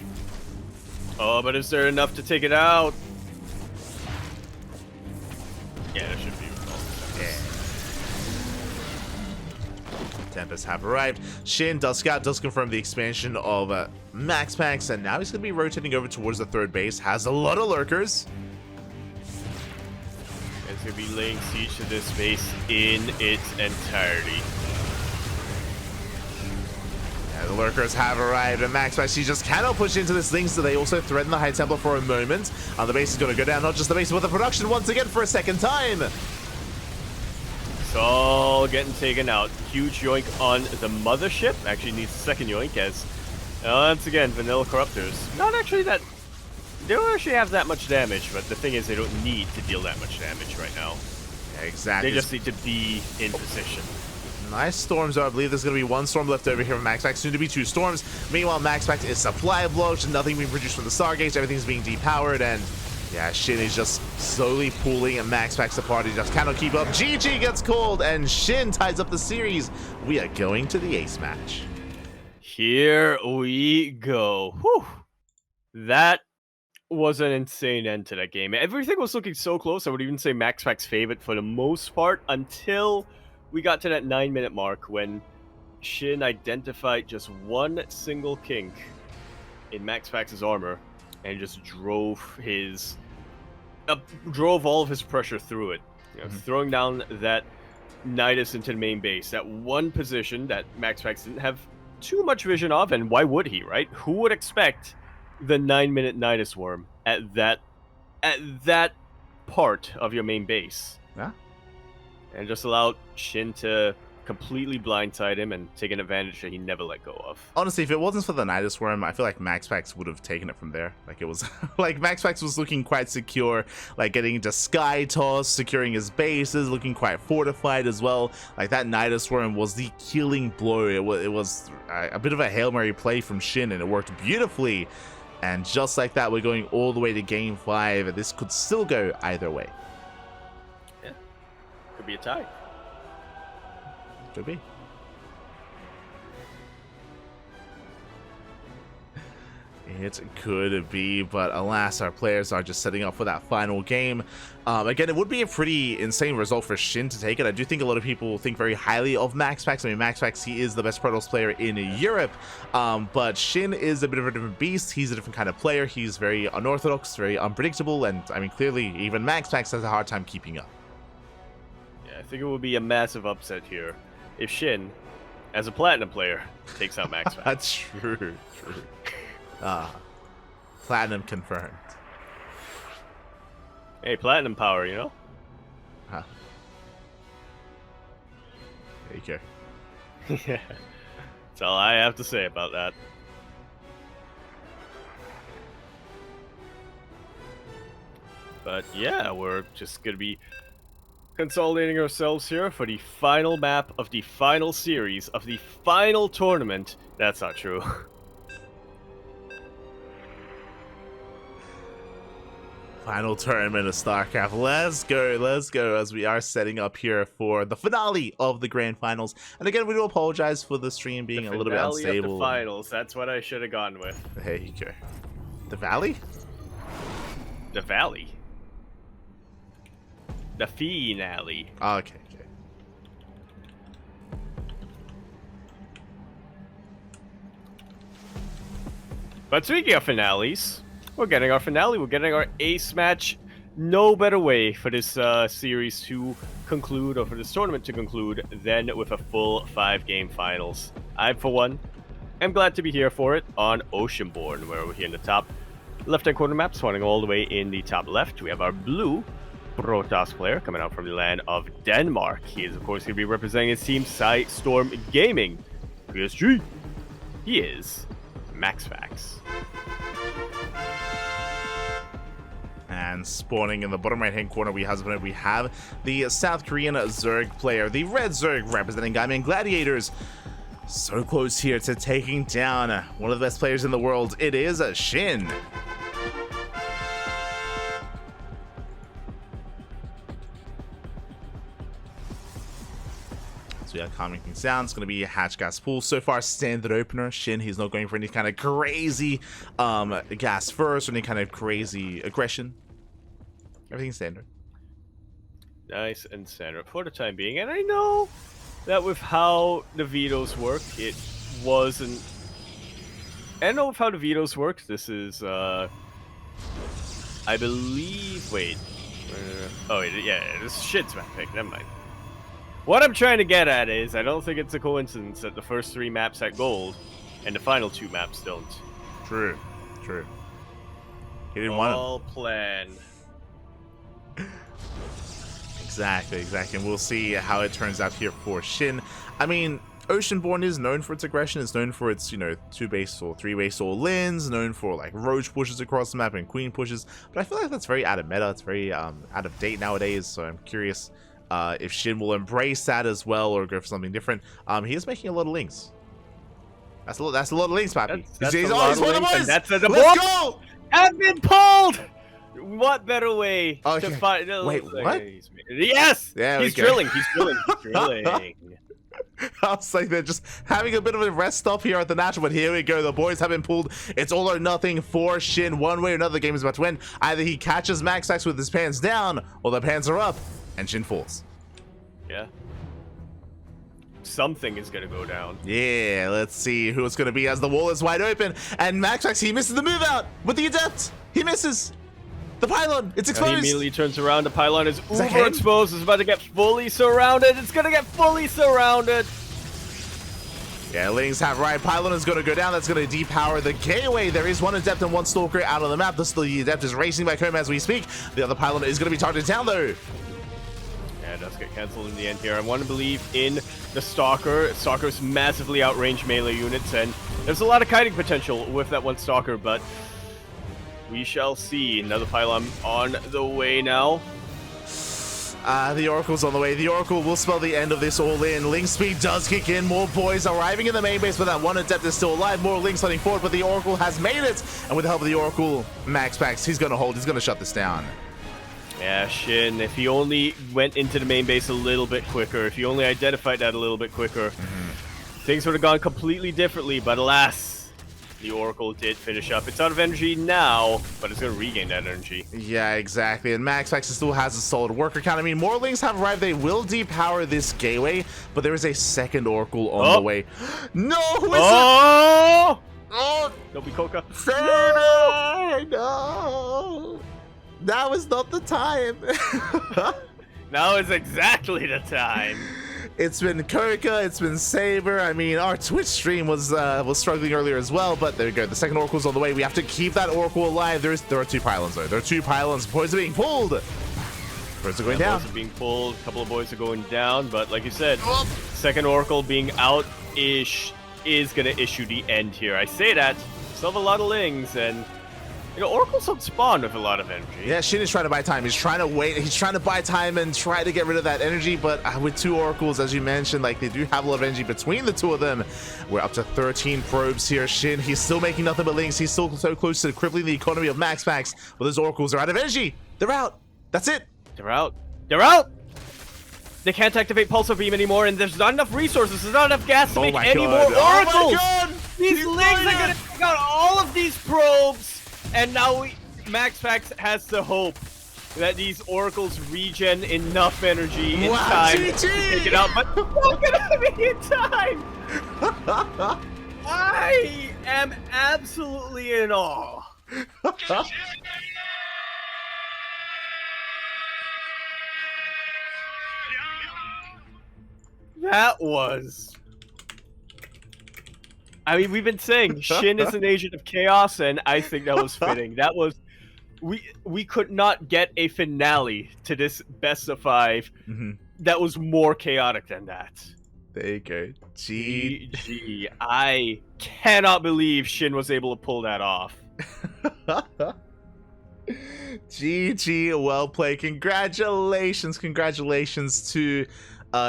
Oh, but is there enough to take it out? Yeah, that should be Tempest have arrived. Shin does scout, does confirm the expansion of MaxPax, and now he's going to be rotating over towards the third base. Has a lot of lurkers. It's going to be laying siege to this base in its entirety. Yeah, the lurkers have arrived, and MaxPax, he just cannot push into this thing, so they also threaten the High Templar for a moment. The base is going to go down, not just the base, but the production once again for a second time. It's all getting taken out. Huge yoink on the mothership. Actually needs a second yoink as, once again, Vanilla Corruptors. Not actually that... They don't actually have that much damage, but the thing is they don't need to deal that much damage right now. Yeah, exactly. They just need to be in position. Nice storms, though. I believe there's going to be one storm left over here from MaxPax, soon to be 2 storms. Meanwhile, MaxPax is supply blocked, nothing being produced from the Stargates, everything's being depowered, and yeah, Shin is just slowly pulling MaxPax apart. He just cannot keep up. GG gets called, and Shin ties up the series. We are going to the ace match. Here we go. Whew. That was an insane end to that game. Everything was looking so close. I would even say MaxPax favorite for the most part until we got to that 9-minute mark when Shin identified just one single kink in MaxPax's armor and just drove all of his pressure through it. You know, throwing down that Nidus into the main base, that one position that MaxPax didn't have too much vision of, and why would he, right? Who would expect the 9-minute Nidus worm at that part of your main base? Yeah. And just allowed Shin to completely blindside him and take an advantage that he never let go of. Honestly, if it wasn't for the Nidus Worm, I feel like MaxPax would have taken it from there. Like, it was like MaxPax was looking quite secure, like getting into Sky Toss, securing his bases, looking quite fortified as well. Like, that Nidus Worm was the killing blow. It was a bit of a Hail Mary play from Shin, and it worked beautifully. And just like that, we're going all the way to Game 5. This could still go either way. Yeah, could be a tie. Could be. It could be, but alas, our players are just setting up for that final game. Again, it would be a pretty insane result for Shin to take it. I do think a lot of people think very highly of MaxPax. I mean, MaxPax, he is the best Protoss player in Europe, but Shin is a bit of a different beast. He's a different kind of player. He's very unorthodox, very unpredictable, and I mean, clearly, even MaxPax has a hard time keeping up. Yeah, I think it would be a massive upset here if Shin, as a Platinum player, takes out MaxPax. That's true. Platinum confirmed. Hey, Platinum power, you know? Huh. There you go. Yeah. That's all I have to say about that. But yeah, we're just going to be consolidating ourselves here for the final map of the final series of the final tournament. That's not true. Final tournament of StarCraft. Let's go, as we are setting up here for the finale of the Grand Finals. And again, we do apologize for the stream being a little bit unstable. Of the finals, that's what I should have gone with. There you go. The Valley? The Valley. The finale. Okay. But speaking of finales, we're getting our finale. We're getting our ace match. No better way for this series to conclude, or for this tournament to conclude, than with a full 5-game finals. I, for one, am glad to be here for it on Oceanborn, where we're here in the top left-hand corner map, spawning all the way in the top left. We have our blue Protoss player coming out from the land of Denmark. He is, of course, going to be representing his team, Storm Gaming. PSG. He is MaxPax. And spawning in the bottom right-hand corner, we have the South Korean Zerg player, the Red Zerg representing Gaiman Gladiators. So close here to taking down one of the best players in the world. It is SHIN. So yeah, calming things down. It's going to be a hatch gas pool. So far, standard opener. SHIN, he's not going for any kind of crazy gas first or any kind of crazy aggression. Everything's standard. Nice and center for the time being. And I know that with how the vetoes work, it wasn't... I know with how the vetoes work, this is, I believe... Wait. Oh, wait, yeah, this is SHIN's map pick. Never mind. What I'm trying to get at is, I don't think it's a coincidence that the first 3 maps had gold, and the final 2 maps don't. True. True. He didn't want All planned. Exactly. And we'll see how it turns out here for SHIN. I mean, Oceanborn is known for its aggression. It's known for its, 2-base or 3-base all-ins, known for, like, Roach pushes across the map and Queen pushes. But I feel like that's very out of meta. It's very out of date nowadays, so I'm curious if SHIN will embrace that as well or go for something different. He is making a lot of links. That's a lot of links, Pappy. That's He's a lot one of of the links, boys! and that's the Let's go! Have been pulled! What better way Okay. to find... Wait, what? Yes! There we He's go. drilling. He's drilling. I was like, they're just having a bit of a rest stop here at the National, but here we go. The boys have been pulled. It's all or nothing for SHIN. One way or another, the game is about to win. Either he catches MaxPax with his pants down, or the pants are up, and SHIN falls. Yeah. Something is going to go down. Yeah, let's see who it's going to be as the wall is wide open. And MaxPax, he misses the move out with the Adept. He misses. The pylon, it's exposed. He immediately turns around. The pylon is that uber him? exposed. It's about to get fully surrounded. It's going to get fully surrounded. Yeah, Lings have right. Pylon is going to go down. That's going to depower the gateway. There is one Adept and one Stalker out on the map. The Adept is racing back home as we speak. The other Pylon is going to be targeted down, though. Yeah, it does get cancelled in the end here. I want to believe in the Stalker. Stalker's massively outranged melee units, and there's a lot of kiting potential with that one Stalker, but we shall see. Another Pylon on the way now. The Oracle's on the way. The Oracle will spell the end of this all in. Link speed does kick in. More boys arriving in the main base, but that one Adept is still alive. More Links heading forward, but the Oracle has made it. And with the help of the Oracle, MaxPax, he's going to hold. He's going to shut this down. Yeah, SHIN, if he only went into the main base a little bit quicker, if he only identified that a little bit quicker, things would have gone completely differently, but alas, the Oracle did finish up. It's out of energy now, but it's going to regain that energy. Yeah, exactly. And MaxPax still has a solid worker count. I mean, more Links have arrived. They will depower this gateway, but there is a second Oracle on the way. No, who is it? Oh! Don't be Coca. No! That was not the time. Now is exactly the time. It's been Kurka, it's been Saber. I mean, our Twitch stream was struggling earlier as well, but there we go. The second Oracle's on the way. We have to keep that Oracle alive. There are 2 pylons though. There are 2 pylons. Boys are being pulled. Boys are going down. Boys are being pulled. A couple of boys are going down, but like you said, second Oracle being out is going to issue the end here. I say that. Still have a lot of Lings, and Oracles don't spawn with a lot of energy. Yeah, SHIN is trying to buy time. He's trying to wait. He's trying to buy time and try to get rid of that energy. But with 2 Oracles, as you mentioned, like they do have a lot of energy between the 2 of them. We're up to 13 probes here. SHIN, he's still making nothing but Links. He's still so close to crippling the economy of MaxPax. But those Oracles are out of energy. They're out. That's it. They're out. They're out! They can't activate Pulsar Beam anymore, and there's not enough resources. There's not enough gas to make any more Oracles! Oh my God! These Lings are going to take out all of these probes! And now MaxPax has to hope that these Oracles regen enough energy in time to take it out, but they're not gonna be in time! I am absolutely in awe. That was... I mean, we've been saying SHIN is an agent of chaos, and I think that was fitting. That was... We could not get a finale to this best of 5 that was more chaotic than that. There you go. GG. I cannot believe SHIN was able to pull that off. GG, well played. Congratulations to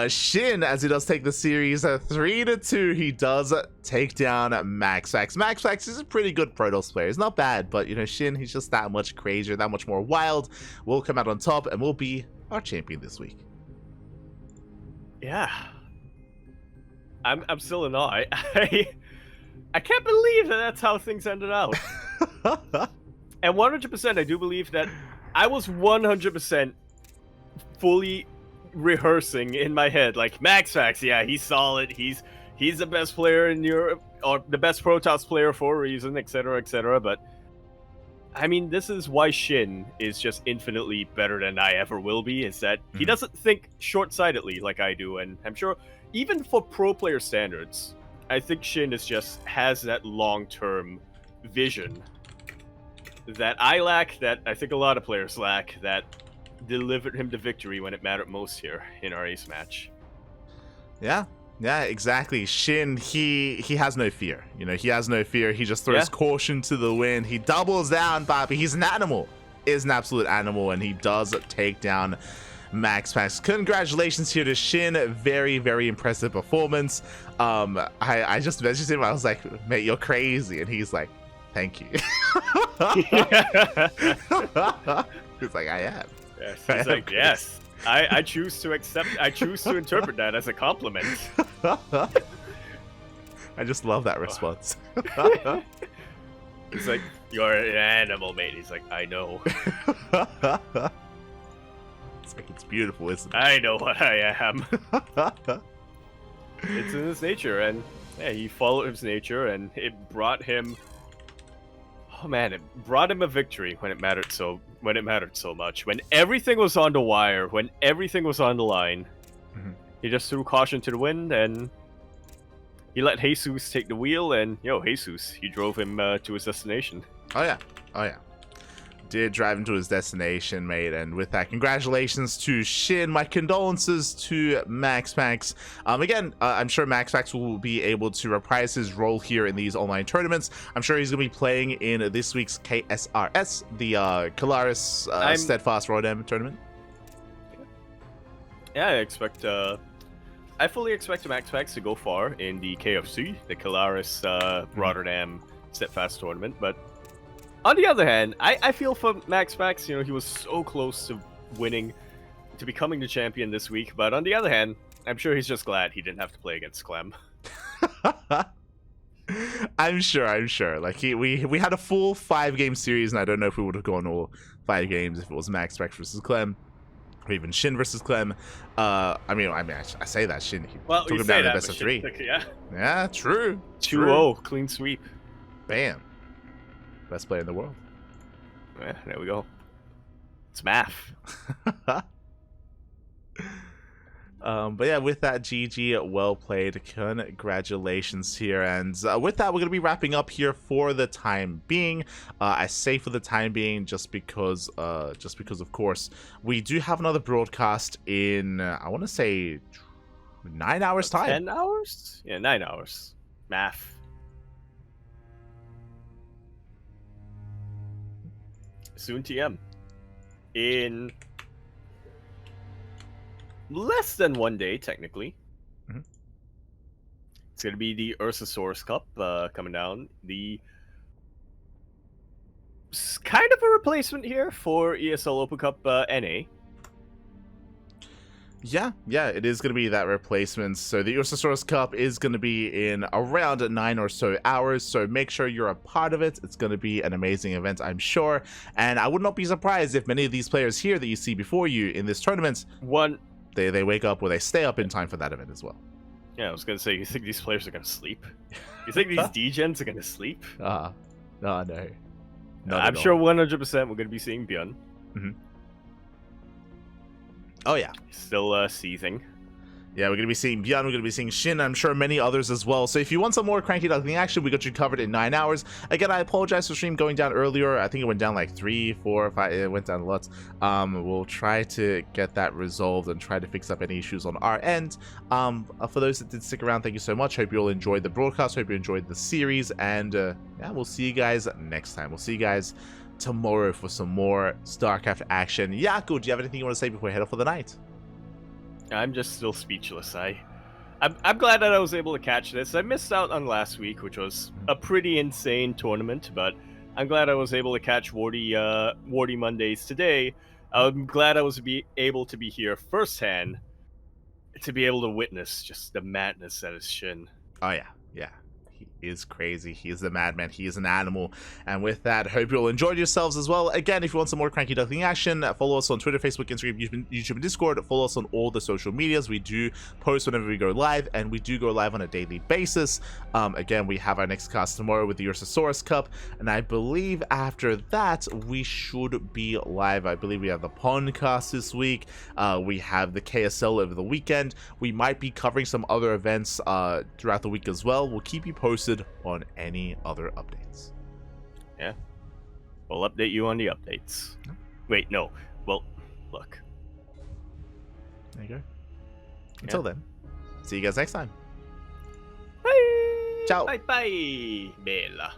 SHIN as he does take the series 3-2. He does take down MaxPax. MaxPax is a pretty good Protoss player. He's not bad, but SHIN, he's just that much crazier, that much more wild. We'll come out on top and we'll be our champion this week. Yeah. I'm still in awe. I can't believe that that's how things ended out. And 100%, I do believe that I was 100% fully rehearsing in my head, like, MaxPax, yeah, he's solid, he's the best player in Europe, or the best Protoss player for a reason, etc., etc., but I mean, this is why SHIN is just infinitely better than I ever will be, is that he doesn't think short-sightedly like I do, and I'm sure even for pro player standards, I think SHIN has that long-term vision that I lack, that I think a lot of players lack, that delivered him to victory when it mattered most here in our ace match. Yeah, exactly. SHIN, he has no fear. You know, he has no fear. He just throws caution to the wind. He doubles down, Bobby. He's an animal. Is an absolute animal, and he does take down MaxPax. Congratulations here to SHIN. Very, very impressive performance. I just messaged him. I was like, mate, you're crazy. And he's like, thank you. He's like, I am. Yes, he's like, yes. I choose to accept. I choose to interpret that as a compliment. I just love that response. He's like, "You're an animal, mate." He's like, "I know." It's like, it's beautiful, isn't it? I know what I am. It's in his nature, and yeah, he followed his nature, and it brought him. Oh man, it brought him a victory when it mattered so much. When everything was on the wire, when everything was on the line, he just threw caution to the wind, and he let Jesus take the wheel, and Jesus, he drove him to his destination. Oh yeah. Did drive him to his destination, mate. And with that, congratulations to SHIN. My condolences to MaxPax. Again, I'm sure MaxPax will be able to reprise his role here in these online tournaments. I'm sure he's going to be playing in this week's KSRS, the Kalaris Steadfast Rodem tournament. Yeah, I fully expect MaxPax to go far in the KFC, the Kalaris Rotterdam Steadfast tournament, but on the other hand, I feel for MaxPax, he was so close to winning, to becoming the champion this week, but on the other hand, I'm sure he's just glad he didn't have to play against Clem. I'm sure. Like, we had a full 5-game series, and I don't know if we would have gone all 5 games if it was MaxPax versus Clem, or even SHIN versus Clem. I say that SHIN, he took him down to the best of 3. Yeah, true. 2-0, clean sweep. Bam. Best player in the world. Yeah, there we go. It's math. But yeah, with that, GG, well played. Congratulations here. And with that, we're going to be wrapping up here for the time being. I say for the time being just because of course, we do have another broadcast in, I want to say, 9 hours time. 10 hours? Yeah, 9 hours. Math. Soon TM. In less than 1 day, technically. It's going to be the Ursasaurus Cup coming down. Kind of a replacement here for ESL Open Cup NA. Yeah, it is going to be that replacement. So the Ursasaurus Cup is going to be in around 9 or so hours. So make sure you're a part of it. It's going to be an amazing event, I'm sure. And I would not be surprised if many of these players here that you see before you in this tournament, they wake up or they stay up in time for that event as well. Yeah, I was going to say, you think these players are going to sleep? You think these D-gens are going to sleep? No. I'm sure 100% we're going to be seeing Björn. Oh yeah, still seething. Yeah, we're going to be seeing Björn, we're going to be seeing SHIN, I'm sure many others as well. So if you want some more CranKy Duckling action, we got you covered in 9 hours. Again, I apologize for stream going down earlier. I think it went down like 3, 4, 5, it went down a lot. We'll try to get that resolved and try to fix up any issues on our end. For those that did stick around, thank you so much. Hope you all enjoyed the broadcast, hope you enjoyed the series, and yeah, we'll see you guys next time. We'll see you guys tomorrow for some more StarCraft action. Yaku, do you have anything you want to say before we head off for the night? I'm just still speechless. I'm glad that I was able to catch this. I missed out on last week, which was a pretty insane tournament, but I'm glad I was able to catch WardiTV Mondays today. I'm glad I was able to be here firsthand to be able to witness just the madness that is SHIN. Oh yeah. is crazy. He is the madman. He is an animal. And with that, hope you all enjoyed yourselves as well. Again, if you want some more CranKy Duckling action, follow us on Twitter, Facebook, Instagram, YouTube, and Discord. Follow us on all the social medias. We do post whenever we go live, and we do go live on a daily basis. Again, we have our next cast tomorrow with the Ursasaurus Cup, and I believe after that, we should be live. I believe we have the Pond cast this week. We have the KSL over the weekend. We might be covering some other events throughout the week as well. We'll keep you posted on any other updates. Yeah. We'll update you on the updates. Wait, no. Well, look. There you go. Until then, see you guys next time. Bye. Ciao. Bye bye, Bella.